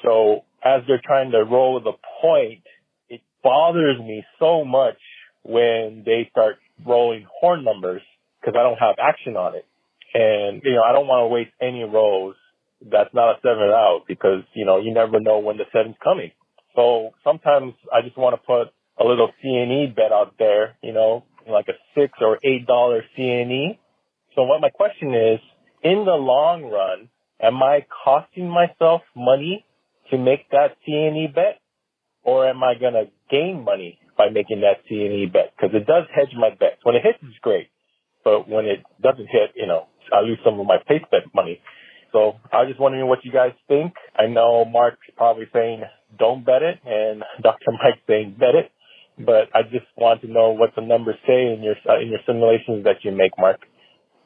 So as they're trying to roll the point, it bothers me so much when they start rolling horn numbers because I don't have action on it. And, I don't want to waste any rolls that's not a 7 out because, you never know when the 7's coming. So sometimes I just want to put a little C&E bet out there, like a $6 or $8 C&E. So what my question is, in the long run, am I costing myself money to make that C&E bet? Or am I going to gain money by making that C&E bet? Because it does hedge my bets. When it hits, it's great. But when it doesn't hit, I lose some of my place bet money. So I was just wondering what you guys think. I know Mark's probably saying don't bet it, and Dr. Mike's saying bet it. But I just want to know what the numbers say in your simulations that you make, Mark.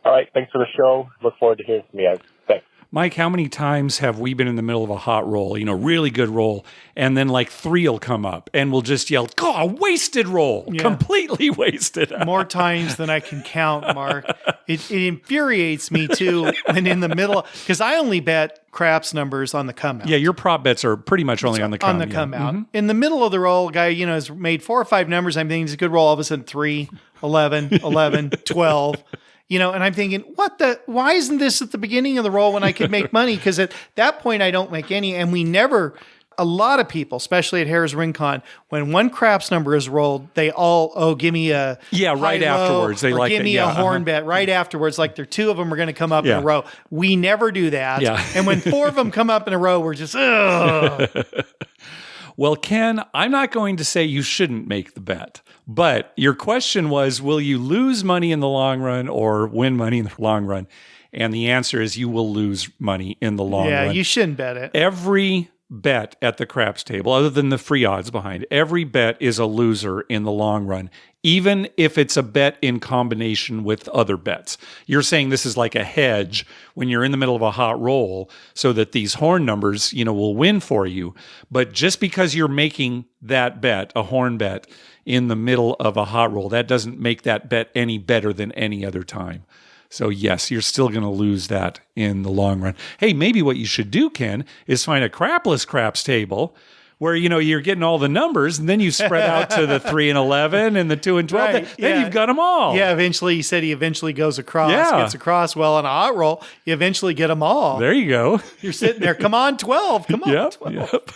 All right, thanks for the show. Look forward to hearing from you guys. Thanks. Mike, how many times have we been in the middle of a hot roll, really good roll, and then like 3 will come up and we'll just yell, "God, wasted roll, completely wasted." More times than I can count, Mark. It infuriates me too when in the middle, because I only bet craps numbers on the come out. Yeah, your prop bets are pretty much only on the come out. Mm-hmm. In the middle of the roll, guy, has made 4 or 5 numbers. I'm thinking it's a good roll. All of a sudden, 3, 11, 11, 12. And I'm thinking, why isn't this at the beginning of the roll when I could make money? Because at that point, I don't make any. And a lot of people, especially at Harris Rincon, when one craps number is rolled, they all, give me a right afterwards. They like give me a horn bet right afterwards. Like 2 of them are going to come up in a row. We never do that. Yeah. And when 4 of them come up in a row, we're just, ugh. Well, Ken, I'm not going to say you shouldn't make the bet, but your question was, will you lose money in the long run or win money in the long run? And the answer is you will lose money in the long run. Yeah, you shouldn't bet it. Every bet at the craps table, other than the free odds behind it, every bet is a loser in the long run, even if it's a bet in combination with other bets. You're saying this is like a hedge when you're in the middle of a hot roll so that these horn numbers, will win for you. But just because you're making that bet, a horn bet, in the middle of a hot roll, that doesn't make that bet any better than any other time. So yes, you're still going to lose that in the long run. Hey, maybe what you should do, Ken, is find a Crapless Craps table where, you're getting all the numbers and then you spread out to the 3 and 11 and the 2 and 12. Right, Then you've got them all. Yeah, eventually, he said he eventually goes across, gets across. Well, on a hot roll, you eventually get them all. There you go. You're sitting there, come on, 12, come on, 12. Yep.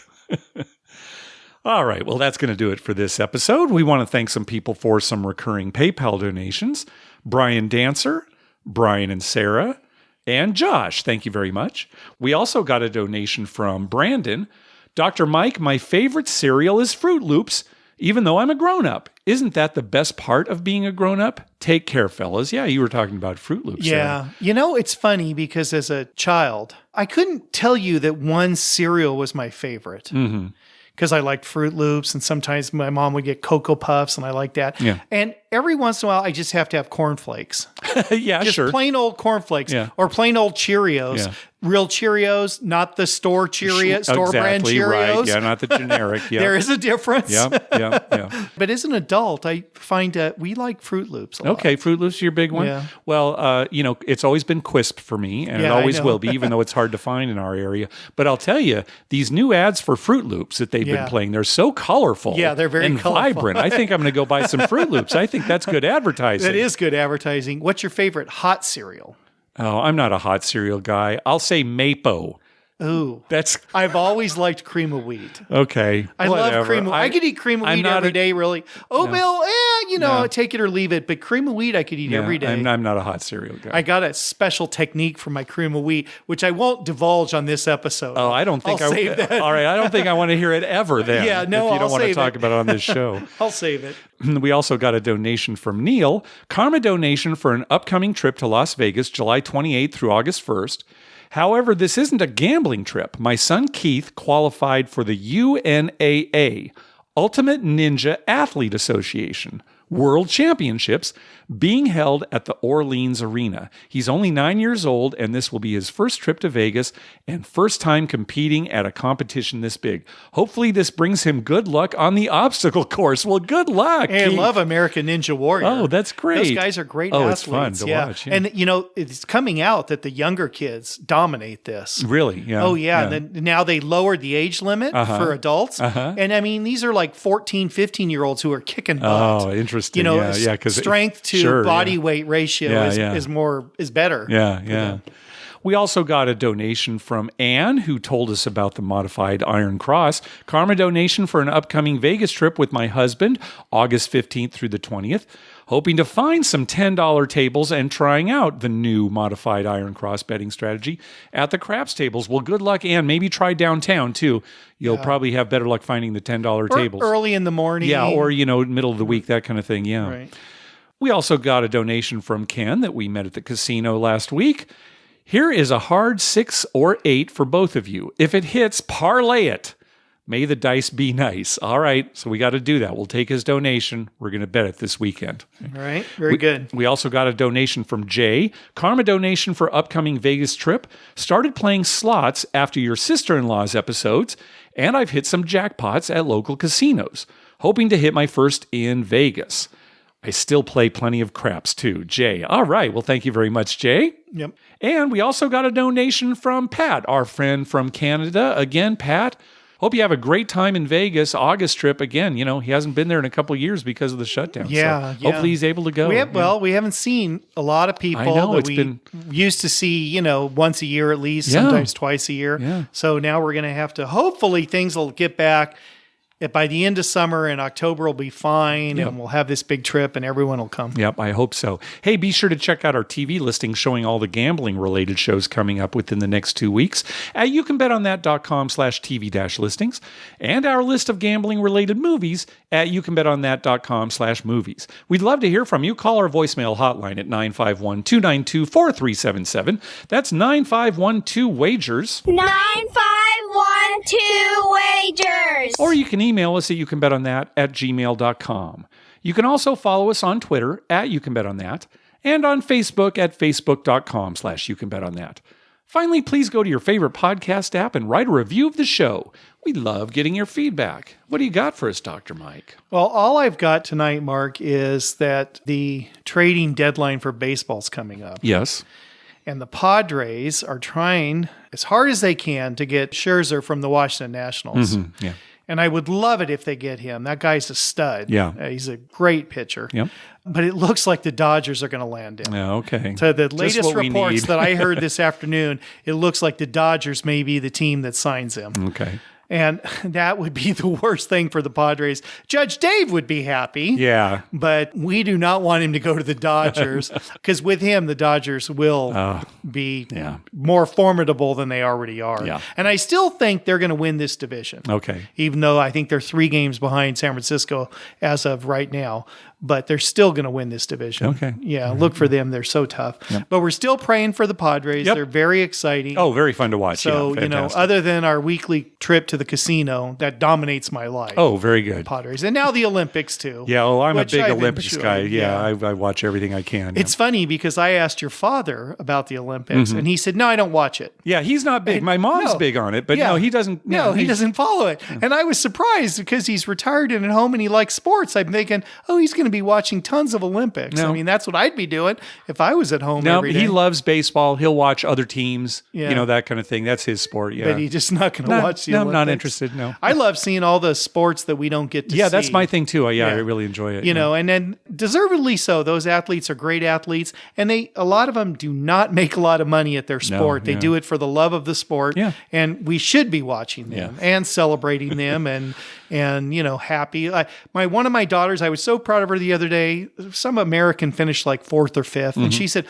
All right, well, that's going to do it for this episode. We want to thank some people for some recurring PayPal donations. Brian Dancer, Brian and Sarah, and Josh. Thank you very much. We also got a donation from Brandon. Dr. Mike, my favorite cereal is Fruit Loops. even though I'm a grown-up. Isn't that the best part of being a grown-up? Take care, fellas. Yeah, you were talking about Fruit Loops. Yeah. You know, it's funny because as a child, I couldn't tell you that one cereal was my favorite. Mm-hmm. Because I liked Fruit Loops, and sometimes my mom would get Cocoa Puffs, and I like that. Yeah. And every once in a while, I just have to have cornflakes. Yeah, just sure. plain old cornflakes or plain old Cheerios. Yeah. Real Cheerios, not the store brand Exactly, Cheerios. right. Yeah, not the generic. Yeah. There is a difference. Yeah. But as an adult, I find we like Fruit Loops a lot. Okay, Fruit Loops, your big one. Yeah. Well, it's always been Quisp for me, and it Yeah, always I know. will be, even though it's hard to find in our area. But I'll tell you, these new ads for Fruit Loops that they've been playing, they're so colorful. Yeah, they're very and colorful. vibrant. I think I'm going to go buy some Fruit Loops. I think that's good advertising. That is good advertising. What's your favorite hot cereal? Oh, I'm not a hot cereal guy. I'll say Mapo. Ooh. That's I've always liked cream of wheat. okay. I whatever. love cream of wheat. I could eat cream of wheat every day, really. Oatmeal, take it or leave it. But cream of wheat I could eat every day. I'm not a hot cereal guy. I got a special technique for my cream of wheat, which I won't divulge on this episode. Oh, I don't think I'll save that. All right, I don't think I want to hear it ever then. Yeah, no, if you don't I'll want to save talk it. about it on this show. I'll save it. We also got a donation from Neil. Karma donation for an upcoming trip to Las Vegas, July 28th through August 1st. However, this isn't a gambling trip. My son Keith qualified for the UNAA, Ultimate Ninja Athlete Association, World Championships being held at the Orleans Arena. He's only 9 years old, and this will be his first trip to Vegas and first time competing at a competition this big. Hopefully, this brings him good luck on the obstacle course. Well, good luck. And I Keith. love American Ninja Warrior. Oh, that's great. Those guys are great it's athletes. fun to watch. Yeah. And, it's coming out that the younger kids dominate this. Really? Yeah. Oh, yeah. And then now they lowered the age limit for adults. And, I mean, these are like 14, 15-year-olds who are kicking butt. Oh, interesting. Because strength to body weight ratio is better. Yeah. We also got a donation from Anne, who told us about the modified Iron Cross. Karma donation for an upcoming Vegas trip with my husband, August 15th through the 20th. Hoping to find some $10 tables and trying out the new modified Iron Cross betting strategy at the craps tables. Well, good luck, Anne. Maybe try downtown, too. You'll probably have better luck finding the $10 tables. Early in the morning. Yeah, or, middle of the week, that kind of thing. Yeah. Right. We also got a donation from Ken that we met at the casino last week. Here is a hard 6 or 8 for both of you. If it hits, parlay it. May the dice be nice. All right, so we got to do that. We'll take his donation. We're going to bet it this weekend. All right, very good. We also got a donation from Jay. Karma donation for upcoming Vegas trip. Started playing slots after your sister-in-law's episodes, and I've hit some jackpots at local casinos. Hoping to hit my first in Vegas. I still play plenty of craps too. Jay. All right. Well, thank you very much, Jay. Yep. And we also got a donation from Pat, our friend from Canada. Again, Pat, hope you have a great time in Vegas. August trip. Again, he hasn't been there in a couple of years because of the shutdown. Yeah. So hopefully he's able to go. We haven't seen a lot of people that we used to see, once a year at least, sometimes twice a year. Yeah. So now we're going to have to, hopefully things will get back. By the end of summer and October will be fine, and we'll have this big trip and everyone will come. Yep, I hope so. Hey, be sure to check out our TV listing showing all the gambling-related shows coming up within the next 2 weeks at youcanbetonthat.com/TV-listings and our list of gambling-related movies at youcanbetonthat.com/movies. We'd love to hear from you. Call our voicemail hotline at 951-292-4377. That's 9512-WAGERS. 9512-WAGERS. Or you can email us at youcanbetonThat@gmail.com. You can also follow us on Twitter at YouCanBetOnThat and on Facebook at facebook.com/YouCanBetOnThat. Finally, please go to your favorite podcast app and write a review of the show. We love getting your feedback. What do you got for us, Dr. Mike? Well, all I've got tonight, Mark, is that the trading deadline for baseball's coming up. Yes. And the Padres are trying as hard as they can to get Scherzer from the Washington Nationals. Mm-hmm. Yeah. And I would love it if they get him. That guy's a stud. Yeah. He's a great pitcher. Yep. But it looks like the Dodgers are going to land him. Yeah, okay. So the latest reports need. that I heard this afternoon, it looks like the Dodgers may be the team that signs him. Okay. And that would be the worst thing for the Padres. Judge Dave would be happy. Yeah. But we do not want him to go to the Dodgers because with him, the Dodgers will be more formidable than they already are. Yeah. And I still think they're going to win this division. Okay. Even though I think they're 3 games behind San Francisco as of right now. But they're still going to win this division. Okay. Yeah, look for them. They're so tough. Yep. But we're still praying for the Padres. Yep. They're very exciting. Oh, very fun to watch. So, yeah, you know, other than our weekly trip to the casino, that dominates my life. Oh, very good. Padres. And now the Olympics, too. Yeah, well, I'm a which big I've Olympics enjoyed. guy. Yeah, I watch everything I can. It's funny because I asked your father about the Olympics, and he said, no, I don't watch it. Yeah, he's not big. My mom's big on it, but no, he doesn't. No, he doesn't follow it. And I was surprised because he's retired and at home and he likes sports. I'm thinking, oh, he's going to be watching tons of Olympics. No. I mean, that's what I'd be doing if I was at home No, every day. he loves baseball. He'll watch other teams, Yeah. you know, that kind of thing. That's his sport, yeah. But he's just not going to watch the No, Olympics. I'm not interested, no. I love seeing all the sports that we don't get to see. Yeah, that's my thing too. I really enjoy it. You know, and then deservedly so. Those athletes are great athletes, and a lot of them do not make a lot of money at their sport. They do it for the love of the sport, and we should be watching them and celebrating them and you know, happy. One of my daughters, I was so proud of her the other day. Some American finished like 4th or 5th, and she said,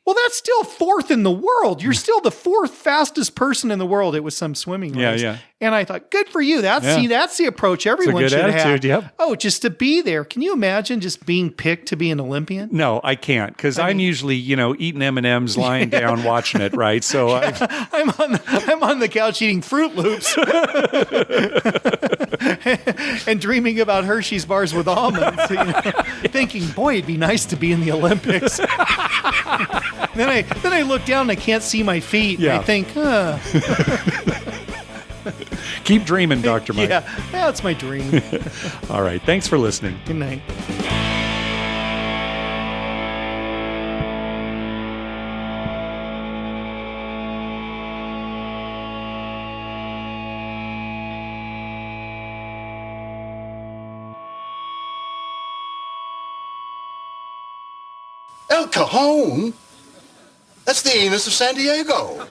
well, that's still 4th in the world. You're still the 4th fastest person in the world. It was some swimming race. Yeah. And I thought, good for you. That's the approach everyone good should attitude, have. yep. Oh, just to be there. Can you imagine just being picked to be an Olympian? No, I can't because I'm usually, you know, eating M&Ms, lying down, watching it, right? So I'm on the couch eating Fruit Loops and dreaming about Hershey's bars with almonds, you know, thinking, boy, it'd be nice to be in the Olympics. Then I look down and I can't see my feet. Yeah. And I think, keep dreaming, Dr. Mike. Yeah, that's my dream. All right. Thanks for listening. Good night. El Cajon? That's the anus of San Diego.